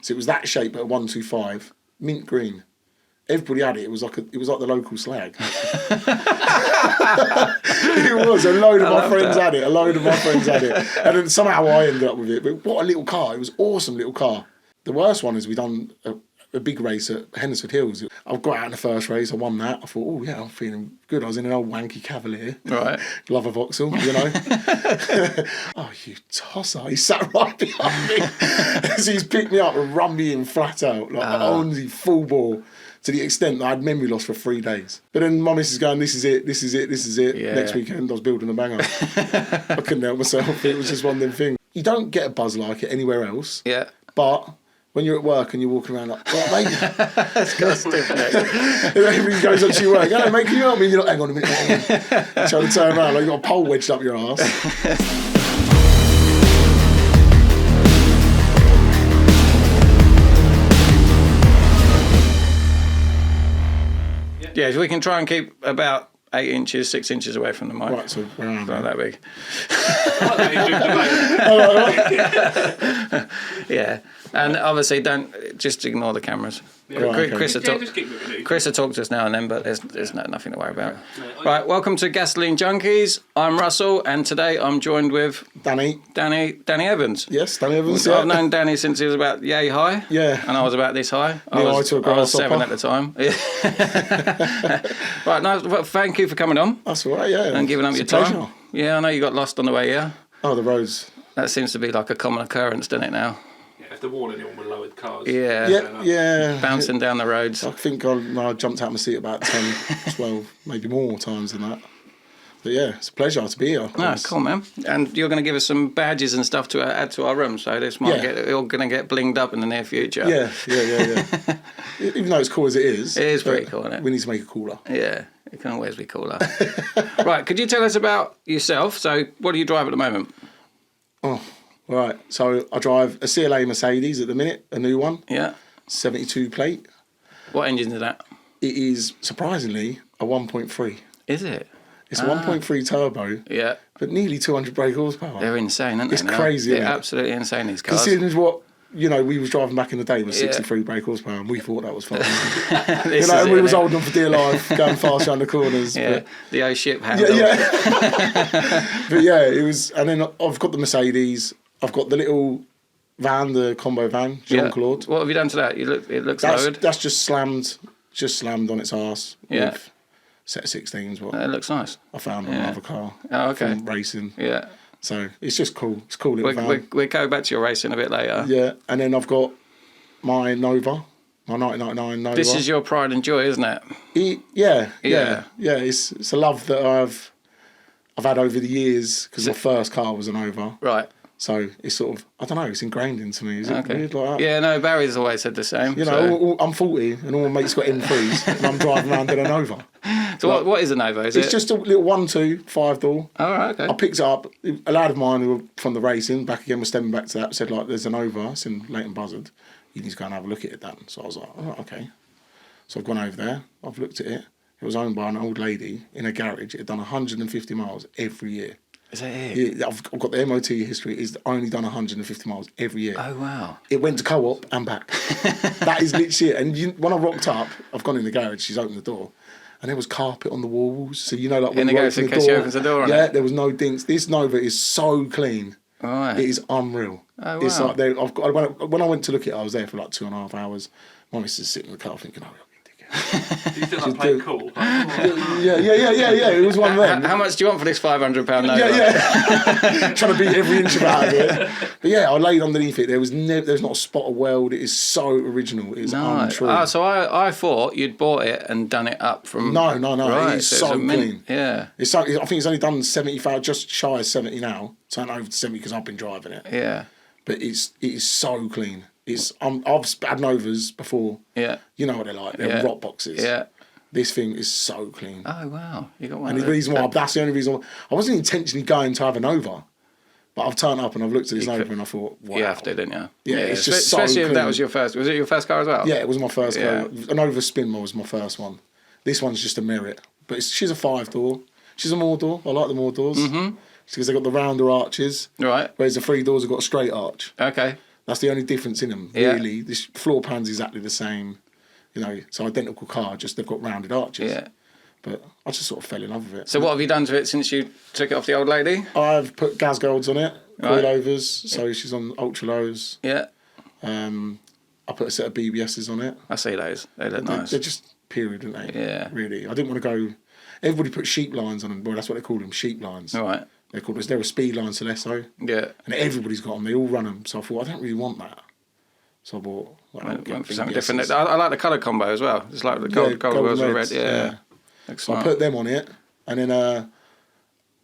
So it was that shape at a 125, mint green. Everybody had it. It was like the local slag. It was. A load of my friends had it. And then somehow I ended up with it. But what a little car. It was an awesome little car. The worst one is we done a big race at Hendersford Hills. I got out in the first race. I won that. I thought, oh yeah, I'm feeling good. I was in an old wanky Cavalier. Right. Glover Vauxhall, you know. Oh, you tosser. He sat right behind me. So he's picked me up and run me in flat out. Like only full bore. To the extent that I had memory loss for 3 days. But then my missus going, this is it. Yeah. Next weekend I was building a banger. I couldn't help myself. It was just one of them things. You don't get a buzz like it anywhere else. Yeah. But when you're at work and you're walking around like, well, mate. That's got stiff neck. Everybody goes up to your work. Hello, mate, can you help me? You're like, hang on a minute. Trying to turn around like you've got a pole wedged up your arse. Yeah, so we can try and keep about 8 inches, 6 inches away from the mic. Right, so where am I? Not that big. Yeah, and obviously don't just ignore the cameras. Yeah. Right, Chris will talk to us now and then, but there's nothing to worry about. Right, welcome to Gasoline Junkies. I'm Russell, and today I'm joined with Danny Evans. Yes, Danny Evans. Yeah. I've known Danny since he was about yay high. Yeah, and I was about this high. I was 7 at the time. Right, no, well, thank you for coming on. That's all right. Yeah, and giving up your time. Yeah, I know you got lost on the way here. Oh, the roads. That seems to be like a common occurrence, doesn't it now? If they're warning anyone with lowered cars. Yeah. Bouncing down the roads. I think I jumped out of my seat about 10, 12, maybe more times than that. But yeah, it's a pleasure to be here. Oh, cool, man. And you're going to give us some badges and stuff to add to our room, so this might all going to get blinged up in the near future. Yeah. Even though it's cool as it is. It is pretty cool, isn't it? We need to make it cooler. Yeah, it can always be cooler. Right, could you tell us about yourself? So what do you drive at the moment? Oh, right. So I drive a CLA Mercedes at the minute, a new one. Yeah. 72 plate. What engine is that? It is, surprisingly, a 1.3. Is it? It's a 1.3 turbo. Yeah. But nearly 200 brake horsepower. They're insane, aren't they? It's crazy, They're absolutely insane, these cars. Considering what, we was driving back in the day with 63 brake horsepower, and we thought that was fine. And we was holding on for dear life, going fast around the corners. Yeah, but, the old ship handle. Yeah. But yeah, it was, and then I've got the Mercedes, I've got the little van, the combo van, Jean-Claude. What have you done to that? It looks lowered. That's just slammed on its arse. Yeah. With set of 16s. It looks nice. I found on another car. Oh, okay. From racing. Yeah. So it's just cool. It's a cool little van. We'll go back to your racing a bit later. Yeah, and then I've got my Nova, my 1999 Nova. This is your pride and joy, isn't it? Yeah. It's a love that I've had over the years because my first car was a Nova. Right. So it's sort of, I don't know, it's ingrained into me. Is it weird like that? Yeah, no, Barry's always said the same. I'm 40 and all my mates got M3s and I'm driving around in a Nova. So what is a Nova? It's just a little 1.2 5-door. Oh, right, okay. I picked it up. A lad of mine who were from the racing, back again, was stemming back to that, said, like, there's a Nova, it's in Leighton Buzzard. You need to go and have a look at it, Dan. So I was like, oh, okay. So I've gone over there, I've looked at it. It was owned by an old lady in a garage. It had done 150 miles every year. Is that it? Yeah, I've got the MOT history. It's only done 150 miles every year. Oh, wow. It went to co-op and back. That is literally it. And when I rocked up, I've gone in the garage, she's opened the door, and there was carpet on the walls. So, like when you open the door. She opens the door on it. There was no dinks. This Nova is so clean. All right. It is unreal. Oh, wow. It's like, when I went to look at it, I was there for like 2.5 hours. My missus is sitting in the car thinking, oh, do you still like playing cool? Yeah. It was one of them. How much do you want for this £500 Nova? Yeah. Trying to beat every inch of out of it. But yeah, I laid underneath it. There's not a spot of weld. It is so original. It's untrue. Oh, so I thought you'd bought it and done it up from. No. Right, it is so clean. Yeah. I think it's only done 75, just shy of 70 now. Turned over to 70 because I've been driving it. Yeah. But it is so clean. I've had Novas before. Yeah. You know what they're like. They're rock boxes. Yeah. This thing is so clean. Oh, wow. You got one. And that's the only reason why I wasn't intentionally going to have a Nova. But I've turned up and I've looked at this Nova and I thought, wow. You have to, didn't you? Yeah, it's just so clean. Especially if that was your first. Was it your first car as well? Yeah, it was my first car. A Nova Spinma was my first one. This one's just a Merit. But she's a 5-door. She's a Mordor. I like the Mordors. Mm-hmm. Because they've got the rounder arches. Right. Whereas the 3 doors have got a straight arch. Okay. That's the only difference in them, really. The floor pan's exactly the same. You know, it's an identical car, just they've got rounded arches. Yeah. But I just sort of fell in love with it. So what have you done to it since you took it off the old lady? I've put gas golds on it, coilovers, so she's on ultra lows. Yeah. I put a set of BBSs on it. I see those. They look nice. They're just period, aren't they? Yeah. Really. I didn't want to go... Everybody put sheep lines on them. Well, that's what they call them, sheep lines. All right. They're called... They're a speed line Celesso. Yeah. And everybody's got them. They all run them. So I thought, I don't really want that. So I bought... Went for something different. I like the colour combo as well. It's like the gold wheels with red. Yeah. So I put them on it. And then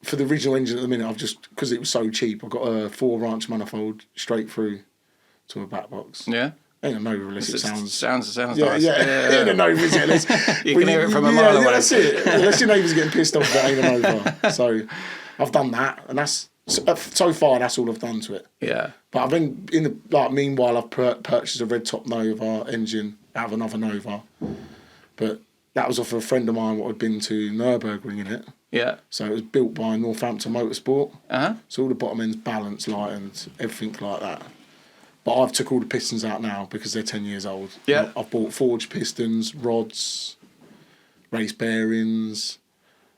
for the original engine at the minute, I've just... Because it was so cheap, I've got a 4-branch manifold straight through to a back box. Yeah. Ain't a Nova unless it sounds nice. Yeah. Ain't a Nova, is it? You can hear it from a mile away. Yeah, that's it. Unless your neighbours getting pissed off, that ain't a Nova. So I've done that, and that's so far that's all I've done to it. Yeah. But I've been meanwhile I've purchased a red top Nova engine out of another Nova, but that was off of a friend of mine what had been to Nürburgring in it. Yeah. So it was built by Northampton Motorsport. Uh-huh. So all the bottom end's balanced, lightened, everything like that. But I've took all the pistons out now because they're 10 years old. Yeah. I've bought forged pistons, rods, race bearings.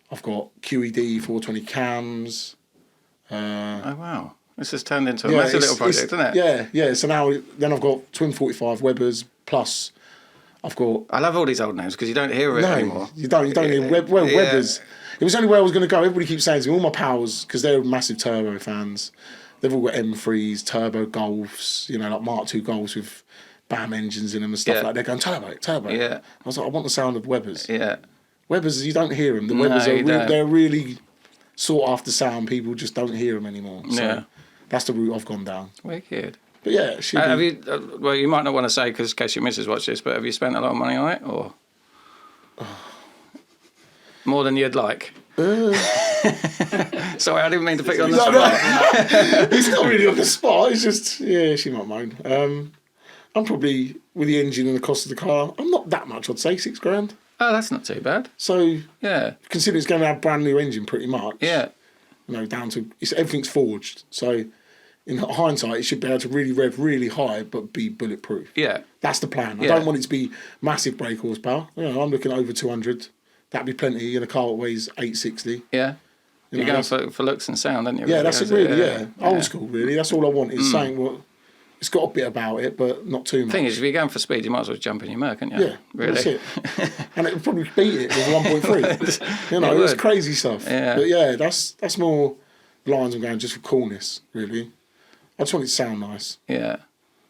I've got QED 420 cams. Oh, wow. This has turned into a massive little project, isn't it? Yeah. So now, then I've got twin 45 Webbers, plus I've got... I love all these old names because you don't hear it anymore. You don't hear Webbers. It was only where I was going to go. Everybody keeps saying to me, all my pals, because they're massive turbo fans, they've all got M3s, turbo Golfs, you know, like Mark II Golfs with BAM engines in them and stuff like that. They're going, turbo. Yeah. I was like, I want the sound of Webbers. Yeah. Webbers, you don't hear them. The Webbers they're really sought after sound. People just don't hear them anymore. So that's the route I've gone down. Wicked. But yeah, have you? Well, you might not want to say because in case your missus watch this, but have you spent a lot of money on it, or more than you'd like? Sorry, I didn't mean to put you on the spot. No. It's not really on the spot. It's just she might moan. I'm probably with the engine and the cost of the car. I'm not that much. I'd say £6,000. Oh, that's not too bad. So yeah, considering it's going to have a brand new engine, pretty much. Yeah. You know, down to everything's forged. So in hindsight, it should be able to really rev really high, but be bulletproof. Yeah. That's the plan. I don't want it to be massive brake horsepower. You know, I'm looking at over 200. That'd be plenty in a car that weighs 860. Yeah. You're going for looks and sound, aren't you? Yeah, that's it really, Old school, really. That's all I want is saying what... It's got a bit about it, but not too much. The thing is, if you're going for speed, you might as well jump in your Merc, can't you? Yeah, really. That's it. And it would probably beat it with 1.3. You know, it's crazy stuff. Yeah. But yeah, that's more lines I'm going just for coolness, really. I just want it to sound nice. Yeah.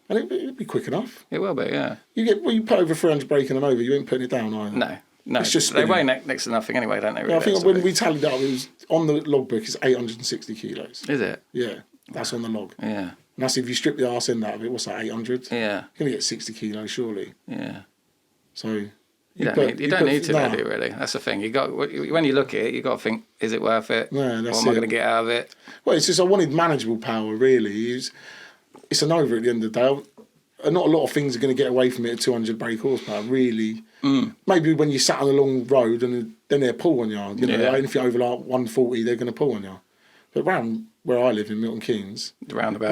And it'd be quick enough. It will be, yeah. You put over 300 braking and over, you ain't putting it down either. No. It's just they weigh next to nothing anyway, don't they? Really? Yeah, I think when we tallied up, it was on the logbook, it's 860 kilos. Is it? Yeah, that's on the log. Yeah. And that's if you strip the arse end out of it, what's that, 800? Yeah. You're going to get 60 kilos, surely. Yeah. So... You don't need to, do you, really? That's the thing. When you look at it, you got to think, is it worth it? Yeah, that's what am I going to get out of it? Well, it's just I wanted manageable power, really. It's an over at the end of the day. Not a lot of things are going to get away from it at 200 brake horsepower, really. Maybe when you sat on a long road and then they'll pull on you. You know, anything over like 140, they're going to pull on you. But round where I live in Milton Keynes, roundabout.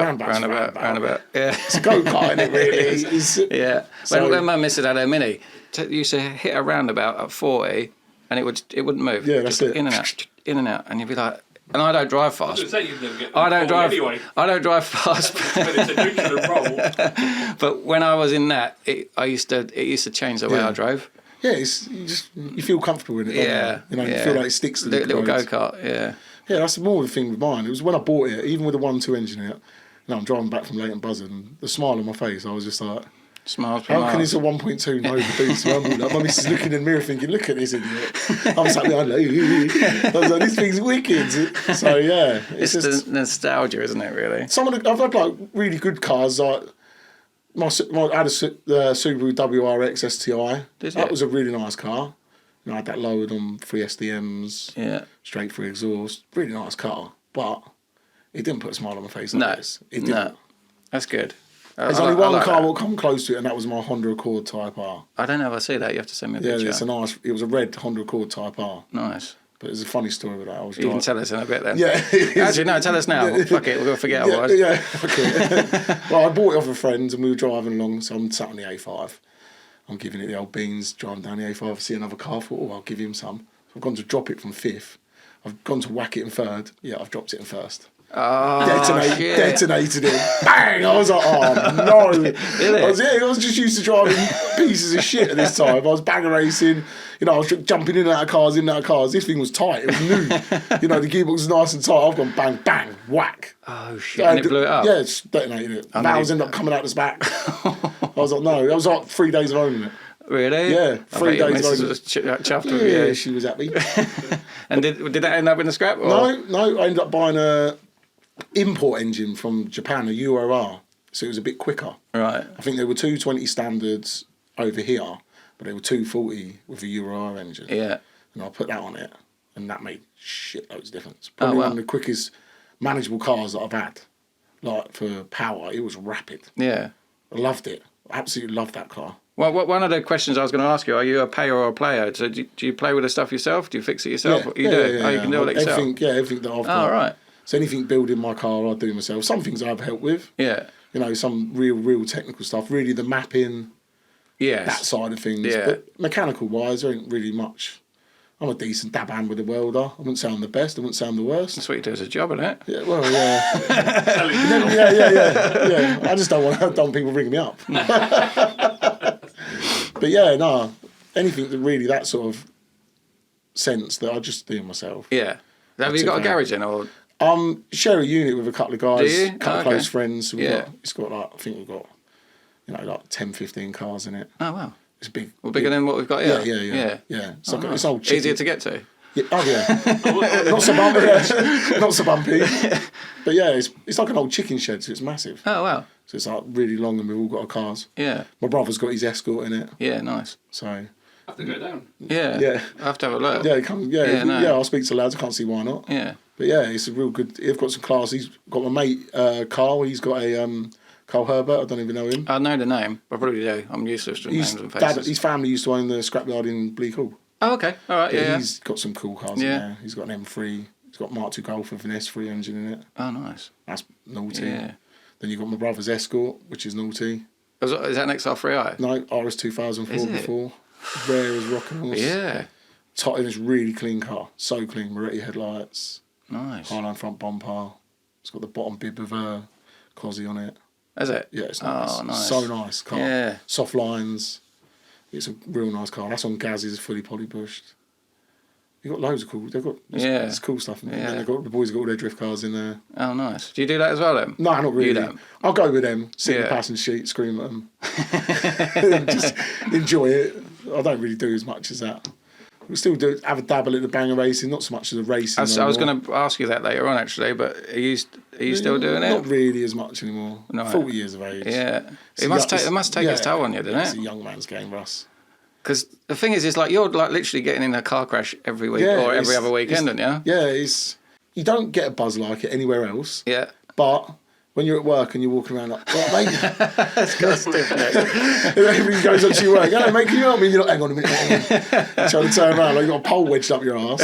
Yeah, it's a go-kart, isn't it? Really. Yeah. When my missus had her Mini, used to hit a roundabout at 40, and it wouldn't move. Yeah, that's it. In and out, and you'd be like. And I don't drive fast. I don't drive. Anyway. I don't drive fast. But it's a neutral and roll. But when I was in that, it used to change the way I drove. Yeah, you feel comfortable in it. Yeah, you know, you feel like it sticks to the little go-kart. Yeah. Yeah, that's more the thing with mine. It was when I bought it, even with the 1.2 engine in it. I'm driving back from Leighton Buzzard, and the smile on my face, I was just like, smiles. How can this a 1.2 Nova do so like, my missus looking in the mirror thinking, look at this idiot. I'm sat behind like, I was like, this thing's wicked. So yeah, it's just the nostalgia, isn't it? Really. I've had like really good cars. Like I had a Subaru WRX STI. That was a really nice car. You know, I had that lowered on 3 SDMs. Yeah. Straight through exhaust. Really nice car, but it didn't put a smile on my face. Like this. It didn't. No, that's good. There's only one car that will come close to it, and that was my Honda Accord Type R. I don't know if I see that. You have to send me a picture. Yeah, it was a red Honda Accord Type R. Nice. But there's a funny story with that. You can tell us in a bit then. Yeah. Actually, no, tell us now. Fuck it, we're going to forget otherwise. Yeah, okay. Well, I bought it off of friends and we were driving along, so I'm sat on the A5. I'm giving it the old beans, driving down the A5, see another car, thought, oh, I'll give him some. So I've gone to drop it from 5th. I've gone to whack it in 3rd. Yeah, I've dropped it in 1st. Oh, Detonated it. Bang! I was like, oh no. I was just used to driving pieces of shit at this time. I was banger racing. You know, I was jumping in and out of cars, This thing was tight. It was new. You know, the gearbox was nice and tight. I've gone bang, bang, whack. Oh shit! And it blew it up. Yeah, it's detonated it. Valves ended up coming out the back. I was like, no. That was like 3 days of owning it. Really? Yeah, 3 days of owning it. Chuffed with you. Yeah, she was happy. And did that end up in the scrap? Or? No. I ended up buying a import engine from Japan, a Euro R. So it was a bit quicker. Right. I think there were 220 standards over here, but there were 240 with a Euro R engine. Yeah. And I put that on it, and that made shitloads of difference. Probably one of the quickest manageable cars that I've had. Like, for power, it was rapid. Yeah. I loved it. I absolutely loved that car. Well, one of the questions I was going to ask you, are you a payer or a player? So do you play with the stuff yourself? Do you fix it yourself? Yeah, you do? You can do all it yourself? Everything that I've got. Oh, right. So anything building my car, I do myself. Some things I've helped with. Yeah. You know, some real technical stuff. Really the mapping, that side of things. Yeah. But mechanical-wise, there ain't really much. I'm a decent dab hand with a welder. I wouldn't say I'm the best. I wouldn't say I'm the worst. That's what you do as a job, isn't it? Yeah, well, yeah. Yeah. I just don't want people ringing me up. But yeah, no. Anything that really that sort of sense that I just do myself. Yeah. Have you got a garage in or? Share a unit with a couple of guys. Do you? A couple of close friends. So it's got like, I think we've got, like 10, 15 cars in it. Oh, wow. It's big. Well, bigger than what we've got here? Yeah. It's like it's old chicken. Easier to get to? Yeah. Oh, yeah. Not so bumpy. Not so bumpy. But yeah, it's like an old chicken shed, so it's massive. Oh, wow. So it's like really long and we've all got our cars. Yeah. My brother's got his Escort in it. Yeah, nice. So... I have to go down. Yeah. I have to have a look. Yeah, I'll speak to lads. I can't see why not. Yeah. But yeah, it's a real good... I've got some class. He's got my mate, Carl. He's got a... Carl Herbert, I don't even know him. I know the name. I probably do. I'm useless to names and faces. His family used to own the scrapyard in Bleak Hall. Oh, okay. All right, yeah. He's got some cool cars in there. He's got an M3. He's got Mark II Golf with an S3 engine in it. Oh, nice. That's naughty. Yeah. Then you've got my brother's Escort, which is naughty. Is that an XR3i? No, RS 2004 before. Rare as rock and horse. Yeah. And it's really clean car. So clean. Moretti headlights. Nice. Highline front bumper. It's got the bottom bib of a Cosy on it. Is it? Yeah, it's nice. Oh, nice. So nice car. Yeah. Soft lines. It's a real nice car. That's on Gaz's, fully poly bushed. You've got loads of cool. They've got it's cool stuff. And then the boys got all their drift cars in there. Oh, nice. Do you do that as well then? No, not really. You don't? I'll go with them, sit in the passenger seat, scream at them, just enjoy it. I don't really do as much as that. We still have a dabble at the banger racing, not so much as the racing. I was going to ask you that later on actually, but are you still doing it? Not really as much anymore. No. 40 years of age. Yeah. It must take its toll on you, doesn't it? It's a young man's game, Russ. Because the thing is like you're like literally getting in a car crash every week or every other weekend, aren't you? Yeah, you don't get a buzz like it anywhere else. Yeah. But when you're at work and you're walking around like, well, mate, that's got a stiff neck. Everything goes on to your work. Hello, mate, can you help me? You're like, hang on a minute. Trying to turn around like you've got a pole wedged up your ass.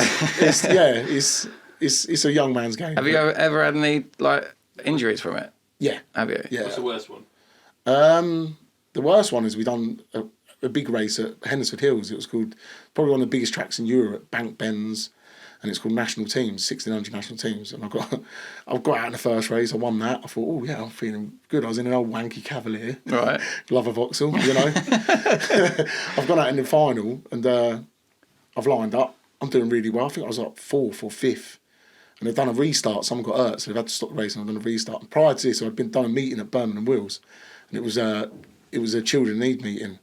It's a young man's game. Have you ever had any like injuries from it? Yeah. Have you? Yeah. What's the worst one? The worst one is we done a big race at Hendersford Hills. It was called probably one of the biggest tracks in Europe, Bank Bends. And it's called National Teams, 1,600 national teams. And I've got out in the first race. I won that. I thought, oh yeah, I'm feeling good. I was in an old wanky Cavalier, right? Love a Vauxhall, you know. I've gone out in the final and I've lined up. I'm doing really well. I think I was like 4th or 5th. And they've done a restart. Someone got hurt, so they've had to stop the race. And I've done a restart. And prior to this, I'd done a meeting at Birmingham Wheels, and it was a children need meeting.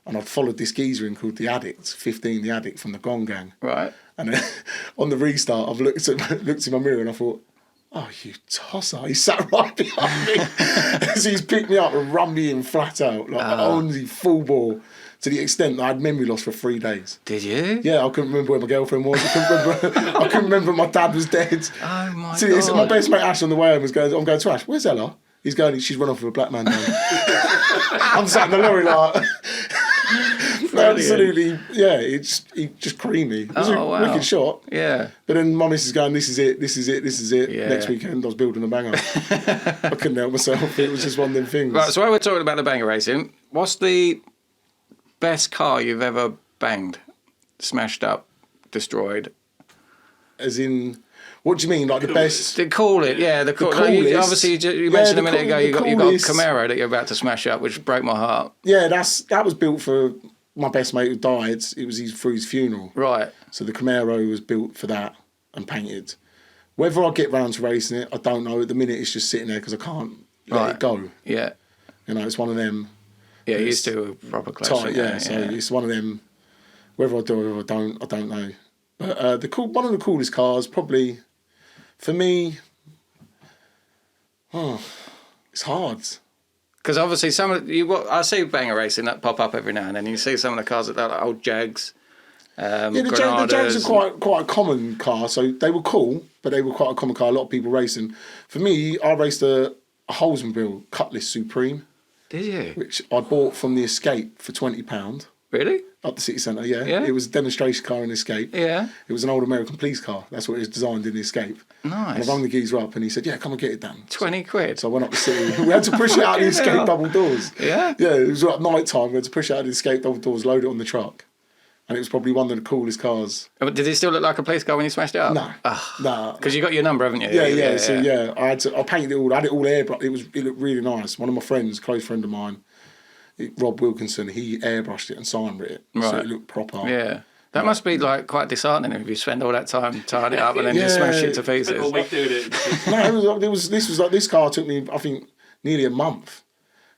And I'd followed this geezer in called the Addict, 15 the Addict from the Gone Gang. Right. And then on the restart, I've looked in my mirror and I thought, oh, you tosser. He sat right behind me. So he's picked me up and run me in flat out, like only full ball, to the extent that I had memory loss for 3 days. Did you? Yeah, I couldn't remember where my girlfriend was. I couldn't remember my dad was dead. Oh, my God. My best mate Ash on the way home was going, I'm going to Ash, where's Ella? He's going, she's run off with a black man now. I'm sat in the lorry like... absolutely, yeah, it's just creamy. It was a wicked shot. Yeah. But then my missus going, this is it. Yeah. Next weekend I was building a banger. I couldn't help myself. It was just one of them things. Right, so while we're talking about the banger racing, what's the best car you've ever banged, smashed up, destroyed? As in, what do you mean? Like the best? The coolest. Obviously, you mentioned a minute ago you got Camaro that you're about to smash up, which broke my heart. Yeah, that was built for my best mate who died. It was for his funeral. Right. So the Camaro was built for that and painted. Whether I get round to racing it, I don't know. At the minute, it's just sitting there because I can't let it go. Yeah. You know, it's one of them. Yeah, he's still a proper classic. So it's one of them. Whether I do or whether I don't know. But one of the coolest cars, probably, for me, it's hard. Because obviously I see banger racing that pop up every now and then. You see some of the cars that are like old Jags. The Jags are quite a common car, so they were cool, but they were quite a common car. A lot of people racing. For me, I raced a Holmesville Cutlass Supreme. Did you? Which I bought from the Escape for £20. Really? Up the city centre, yeah. It was a demonstration car in the Escape. Yeah. It was an old American police car. That's what it was designed in the Escape. Nice. And I rang the geezer up and he said, yeah, come and get it done. 20 quid? So I went up the city. We had to push it out of the Escape double doors. Yeah? Yeah, it was like night time. We had to push it out of the Escape double doors, load it on the truck. And it was probably one of the coolest cars. Did it still look like a police car when you smashed it up? No. Because you got your number, haven't you? Yeah. I painted it all. I had it all airbrushed. It looked really nice. One of my friends, a close friend of mine, Rob Wilkinson, he airbrushed it and signed it. Right. So it looked proper. Yeah. That must be like quite disheartening if you spend all that time tying it up and then just smash it to pieces. Spent all week doing it. This car took me, I think, nearly a month.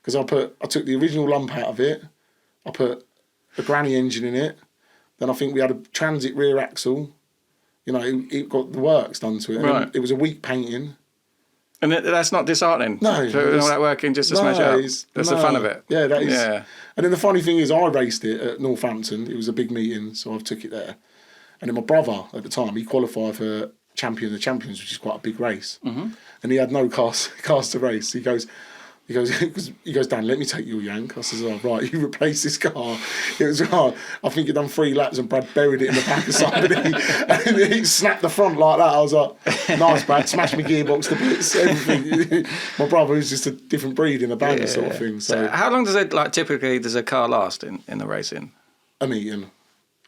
Because I took the original lump out of it. I put a granny engine in it. Then I think we had a transit rear axle. You know, it got the works done to it. Right. And it was a week painting. And that's not disheartening? No. Putting all that work in just to smash it up? That's the fun of it? Yeah, that is. Yeah. And then the funny thing is, I raced it at Northampton. It was a big meeting, so I took it there. And then my brother, at the time, he qualified for Champion of the Champions, which is quite a big race. Mm-hmm. And he had no cars to race. He goes, Dan, let me take your yank. I says, oh, right, you replace this car. It was hard. I think he'd done 3 laps and Brad buried it in the back of somebody. And he snapped the front like that. I was like, nice, Brad, smashed my gearbox to bits, everything. My brother was just a different breed in a banger sort of thing. So how long does a car last in the racing? A meeting.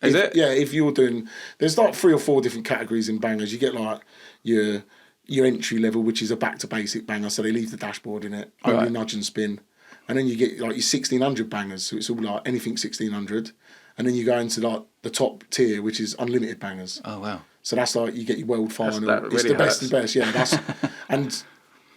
Is it? Yeah, if you're doing, there's like 3 or 4 different categories in bangers. You get like your entry level, which is a back to basic banger, so they leave the dashboard in it, only nudge and spin. And then you get like your 1600 bangers, so it's all like anything 1600. And then you go into like the top tier, which is unlimited bangers. Oh wow! So that's like you get your world final. That really it's the hurts. best of the best. Yeah, and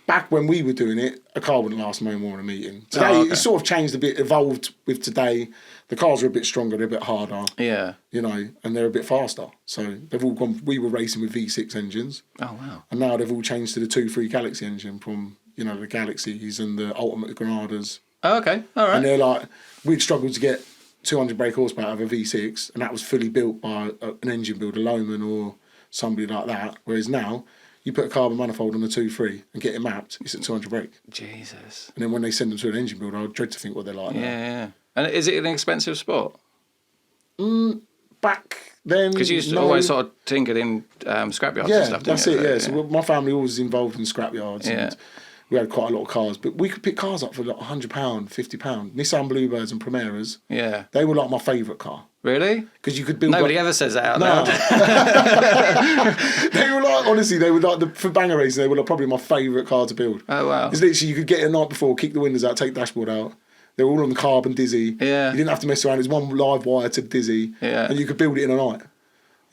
back when we were doing it, a car wouldn't last no more than a meeting. Today it's sort of changed a bit, evolved with today. The cars are a bit stronger, they're a bit harder. Yeah. You know, and they're a bit faster. So they've all gone. We were racing with V6 engines. Oh wow! And now they've all changed to the 2.3 Galaxy engine from the Galaxies and the Ultimate Granadas. Oh, okay, all right. And they're like, we'd struggled to get 200 brake horsepower out of a V6, and that was fully built by an engine builder, Lohman or somebody like that. Whereas now, you put a carbon manifold on a 2.3 and get it mapped, it's at 200 brake. Jesus. And then when they send them to an engine builder, I dread to think what they're like. Yeah. And is it an expensive sport? Back then, because you used to always sort of tinkered in scrapyards and stuff. That's it. Yeah. So my family was involved in scrapyards. Yeah. And we had quite a lot of cars, but we could pick cars up for like £100, £50. Nissan Bluebirds and Primeras. Yeah. They were like my favourite car. Really? Because you could build. Nobody ever says that out loud. They were like, honestly, they were like for banger racing. They were like probably my favourite car to build. Oh wow! It's literally you could get it the night before, kick the windows out, take the dashboard out. They were all on the carbon dizzy. Yeah. You didn't have to mess around. It was one live wire to dizzy. Yeah. And you could build it in a night.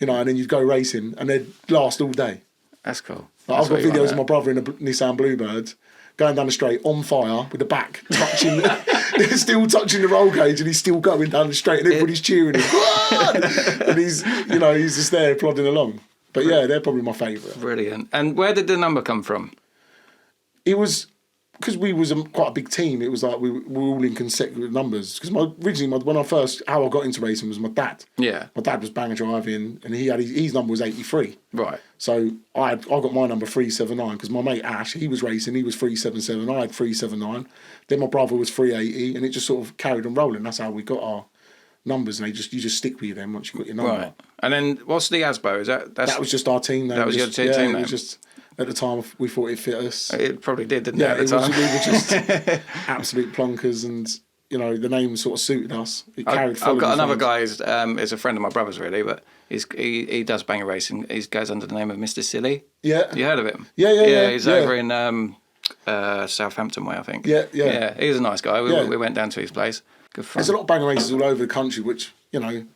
And then you'd go racing, and they'd last all day. That's cool. I've got videos of my brother in a Nissan Bluebird going down the straight on fire with the back touching, still touching the roll cage, and he's still going down the straight, and everybody's cheering him. And he's just there plodding along. But yeah, they're probably my favourite. Brilliant. And where did the number come from? It was because we was quite a big team. It was like we were all in consecutive numbers. Because how I got into racing was my dad. Yeah. My dad was banger driving, and he had his number was 83. Right. So I got my number 379 because my mate Ash, he was racing, he was 377. I had 379. Then my brother was 380, and it just sort of carried on rolling. That's how we got numbers, and you just stick with them once you've got your number. Right. And then what's the ASBO? That was just our team name. That was your team name? It was just, at the time, we thought it fit us. It probably did, didn't it, at the time? We were just absolute plonkers, and, you know, the name sort of suited us. I've got another guy who's is a friend of my brother's, really, but he does banger racing. He goes under the name of Mr. Silly. Yeah. You heard of him? Yeah. He's over in Southampton way, I think. Yeah, he's a nice guy. We went down to his place. Good fun. There's a lot of banger races all over the country, which, you know,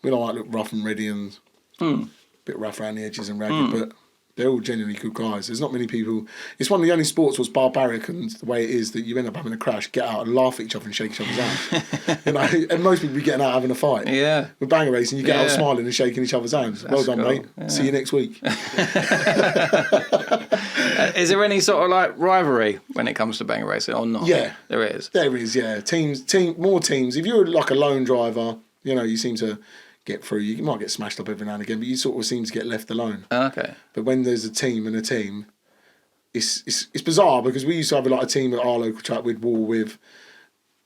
we don't like look rough and ready and a bit rough around the edges and ragged, but they're all genuinely good guys. There's not many people. It's one of the only sports was barbaric, and the way it is that you end up having a crash, get out and laugh at each other and shake each other's hands. You know, and most people be getting out having a fight. Yeah. With banger racing, you get out smiling and shaking each other's hands. Well done, mate. Yeah. See you next week. Is there any sort of like rivalry when it comes to banger racing or not? Yeah. There is. There is, yeah. More teams. If you're like a lone driver, you know, you seem to get through. You might get smashed up every now and again, but you sort of seem to get left alone. Okay. But when there's a team, it's bizarre, because we used to have a team at our local track we'd war with.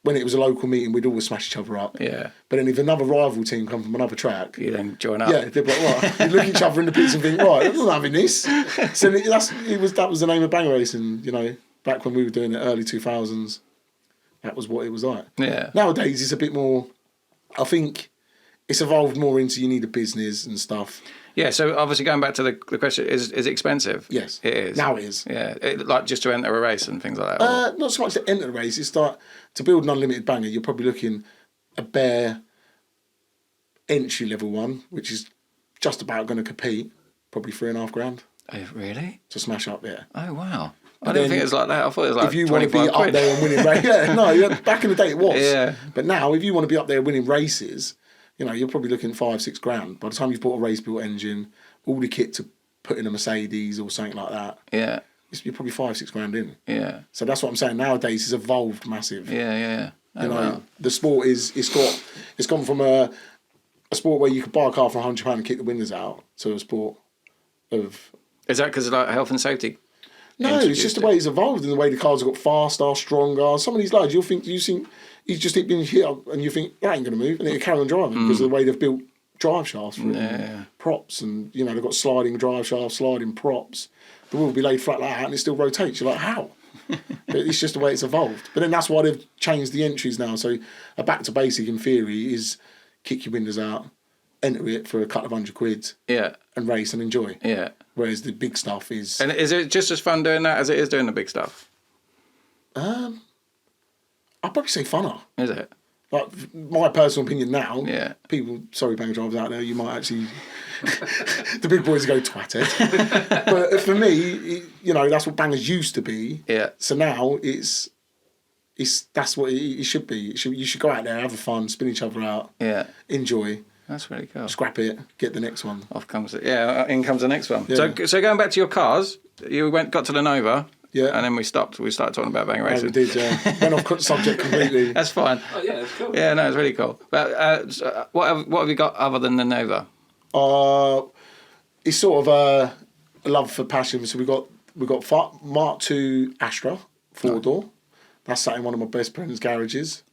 When it was a local meeting, we'd always smash each other up. Yeah. But then if another rival team come from another track, you then join up. Yeah, they'd be like, right. You look each other in the pits and think, right, I'm not having this. So that was the name of banger racing. You know, back when we were doing it, early 2000s, that was what it was like. Yeah. Nowadays, it's a bit more. I think it's evolved more into you need a business and stuff. Yeah, so obviously going back to the question, is it expensive? Yes. It is. Now it is. Yeah, like just to enter a race and things like that? Not so much to enter a race, it's like to build an unlimited banger, you're probably looking a bare entry level one, which is just about going to compete, probably $3,500. Oh, really? To smash up there. Oh, wow. I didn't think it was like that. I thought it was like if you want to be up there and winning races, back in the day it was. Yeah. But now, if you want to be up there winning races, you know, you're probably looking $5,000-6,000. By the time you've bought a race built engine, all the kit to put in a Mercedes or something like that. Yeah. You're probably $5,000-6,000 in. Yeah. So that's what I'm saying. Nowadays, it's evolved massive. Yeah. You know, the sport it's gone from a sport where you could buy a car for £100 and kick the windows out to a sport of. Is that because of like health and safety? No, it's just the way it's evolved and the way the cars have got faster, stronger. Some of these lads, you think he's just being hit up and you think that ain't going to move, and it'll carry on driving because of the way they've built drive shafts for props, and you know they've got sliding drive shafts, sliding props. The wheel will be laid flat like that and it still rotates. You're like, how? But it's just the way it's evolved. But then that's why they've changed the entries now. So a back to basic in theory is kick your windows out, enter it for a couple of £100, and race and enjoy. Yeah. Whereas the big stuff is. And is it just as fun doing that as it is doing the big stuff? I'd probably say funner. Is it? Like my personal opinion now. Yeah. People, sorry, banger drivers out there, you might actually. The big boys go twatted. But for me, you know, that's what bangers used to be. Yeah. So now that's what it should be. You should go out there, have fun, spin each other out. Yeah. Enjoy. That's really cool. Scrap it, get the next one. In comes the next one. Yeah. So going back to your cars, you got to the Nova. Yeah. And then we stopped. We started talking about banger racing. We did, yeah. Went off subject completely. That's fine. Oh, yeah, that's cool. Yeah, no, it's really cool. But what have you got other than the Nova? It's sort of a love for passion. So we got Mark II Astra 4-door. That's sat in one of my best friend's garages.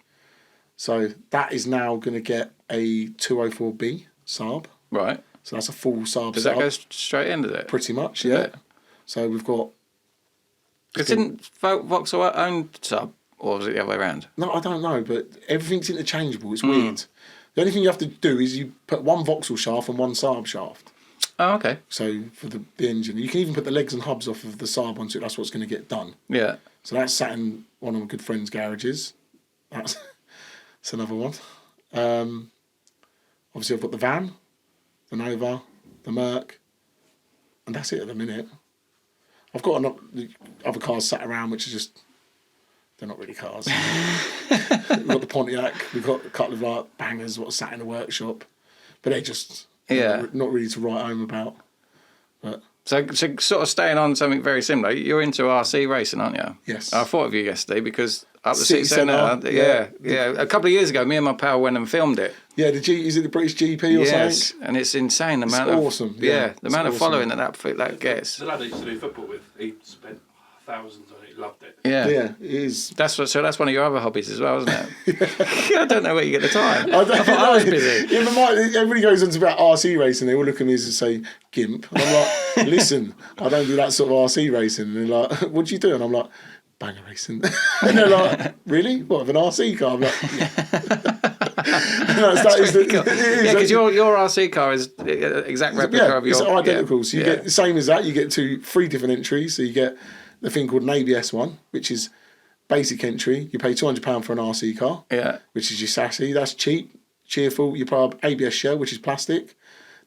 So that is now going to get a 204B Saab. Right. So that's a full Saab. Does that go straight into it? Pretty much, yeah. So we've got. Because didn't Vauxhall own Saab, or was it the other way around? No, I don't know, but everything's interchangeable. It's weird. The only thing you have to do is you put one Vauxhall shaft and one Saab shaft. Oh, okay. So for the engine, you can even put the legs and hubs off of the Saab onto it. That's what's going to get done. Yeah. So that's sat in one of my good friend's garages. That's another one. Obviously, I've got the van, the Nova, the Merc, and that's it at the minute. I've got other cars sat around, which are just, they're not really cars. We've got the Pontiac, we've got a couple of bangers what are sat in the workshop, but they're just not really to write home about. But So sort of staying on something very similar, you're into RC racing, aren't you? Yes. I thought of you yesterday because up the City Centre, yeah. A couple of years ago, me and my pal went and filmed it. Yeah, is it the British GP or something? Yes, and it's insane the amount awesome. The amount of following that gets. The lad I used to do football with, he spent thousands on it. loved it. Yeah. Yeah, it is. That's one of your other hobbies as well, isn't it? I don't know where you get the time. I thought I was busy. Yeah, but everybody goes on to about RC racing. They all look at me and say, "Gimp." And I'm like, "Listen, I don't do that sort of RC racing." And they're like, "What do you do?" And I'm like, "Banger racing." And they're like, "Really? What, of an RC car?" I'm like, "Yeah." Yeah, because your RC car is exact replica of your... It's identical. Yeah. So you get the same as that. You get 3 different entries. So you get the thing called an ABS one, which is basic entry. You pay £200 for an RC car, which is your chassis. That's cheap, cheerful. You buy an ABS shell, which is plastic.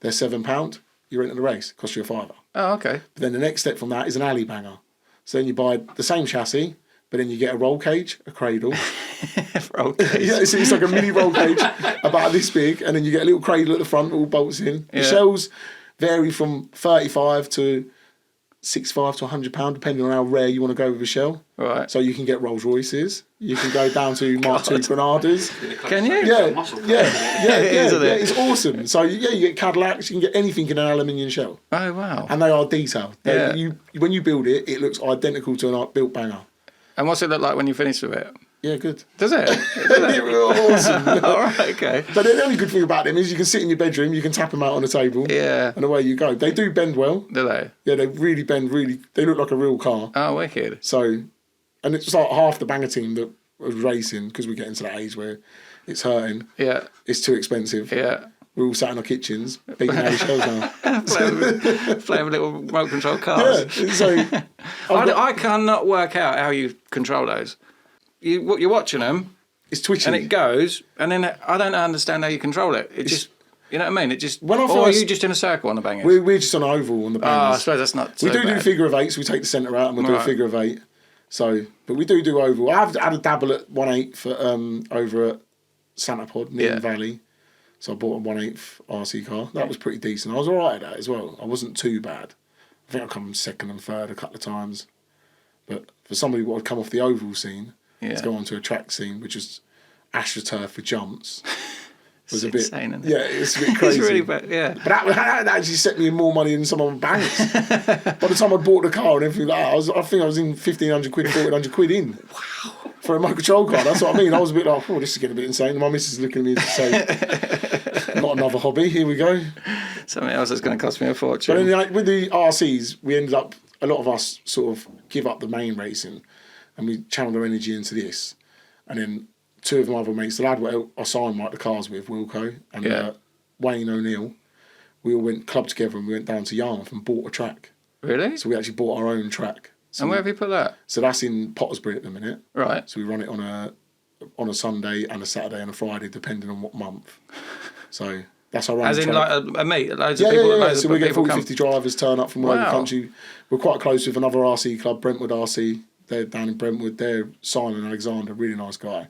They're £7. You're into the race. Costs you £5. Oh, okay. But then the next step from that is an alley banger. So then you buy the same chassis, but then you get a roll cage, a cradle. Roll cage. Yeah, it's like a mini roll cage about this big, and then you get a little cradle at the front that all bolts in. The shells vary from 35 to 65 to £100, depending on how rare you want to go with a shell. Right. So you can get Rolls Royces. You can go down to Mark II Granadas. Can you? Yeah. It's awesome. So you get Cadillacs. You can get anything in an aluminium shell. Oh wow. And they are detailed. When you build it, it looks identical to an built banger. And what's it look like when you finish with it? Yeah, good. Does it? Awesome. All right, okay. But the only good thing about them is you can sit in your bedroom, you can tap them out on a table, and away you go. They do bend well. Do they? Yeah, they really bend. They look like a real car. Oh, wicked. So, and it's like half the banger team that was racing, because we're getting to that age where it's hurting. Yeah. It's too expensive. Yeah. We're all sat in our kitchens, beating our shells now. Playing with little remote control cars. Yeah, so... I cannot work out how you control those. You're watching them. It's twitchy. And it goes, and then I don't understand how you control it. It just... You know what I mean? It just... When I or are you just in a circle on the bangers? We're just on an oval on the bangers. Oh, I suppose that's not so We do bad. figure of 8, so we take the centre out and we'll do a figure of 8. So, but we do oval. I've had a dabble at 1/8 for over at Santa Pod, near Valley. So I bought a 1/8 RC car. That was pretty decent. I was alright at that as well. I wasn't too bad. I think I come second and third a couple of times. But for somebody who had come off the oval scene to go onto a track scene, which was AstroTurf for jumps, was a bit insane, isn't it? Yeah, it's a bit crazy. It's really bad, yeah. But that actually set me in more money than some of my banks. By the time I bought the car and everything like that, I think I was in 1,500 quid, 1,400 quid in. Wow. For a remote control car, that's what I mean. I was a bit like, oh, this is getting a bit insane. And my missus is looking at me and say, not another hobby, here we go. Something else that's going to cost me a fortune. But then, with the RCs, we ended up, a lot of us sort of give up the main racing and we channeled our energy into this. And then 2 of my other mates, the lad what I signed the cars with, Wilco, and Wayne O'Neill, we all went club together and we went down to Yarmouth and bought a track. Really? So we actually bought our own track. So and where have you put that? So that's in Pottersbury at the minute. Right. So we run it on a Sunday and a Saturday and a Friday, depending on what month. So that's our own As in track. like a meet? Loads of people? Yeah. So we get 40, 50 drivers turn up from all over the country. We're quite close with another RC club, Brentwood RC. They're down in Brentwood. They're Simon Alexander, really nice guy.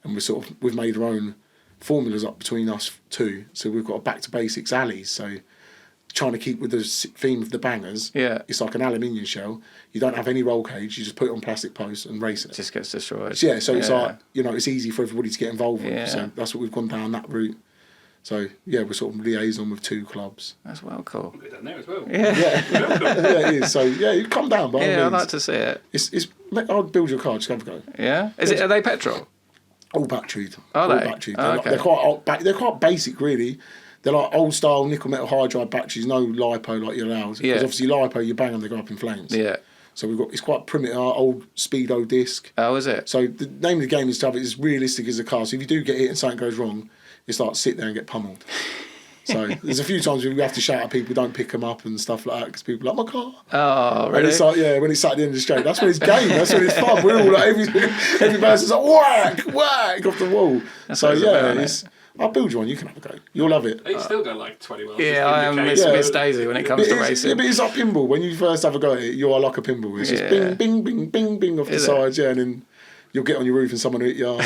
And we've made our own formulas up between us 2. So we've got a back to basics alleys. So trying to keep with the theme of the bangers. Yeah. It's like an aluminium shell. You don't have any roll cage. You just put it on plastic posts and race it. It just gets destroyed. So, it's like, it's easy for everybody to get involved with. Yeah. So that's what we've gone down that route. So we're sort of liaison with 2 clubs. That's well cool. We've done there as well. Yeah. Yeah, it is. So you come down by all means. I'd like to see it. I'll build your car. Just have a go. Yeah. Are they petrol? All batteried. Are they? All batteried. Oh, okay. They're quite basic, really. They're like old style nickel metal hydride batteries, no lipo like your allows. Yeah. Because obviously lipo, you bang them, they go up in flames. Yeah. So it's quite primitive, our old speedo disc. Oh, is it? So the name of the game is to have it as realistic as a car. So if you do get hit and something goes wrong, it's like sit there and get pummeled. So there's a few times where we have to shout at people, don't pick them up and stuff like that, because people are like, my car. Oh, really? And it's like, when it's sat at the end of the straight, that's when it's game, that's when it's fun. We're all like, every person's like, whack off the wall. That's I'll build you one, you can have a go. You'll love it. It's still got like 20 miles. Yeah, I am Miss Daisy when it comes to racing. Yeah, but it's like pinball. When you first have a go at it, you are like a pinball. It's just bing, bing, bing, bing, bing off the sides, and then you'll get on your roof and someone will hit you.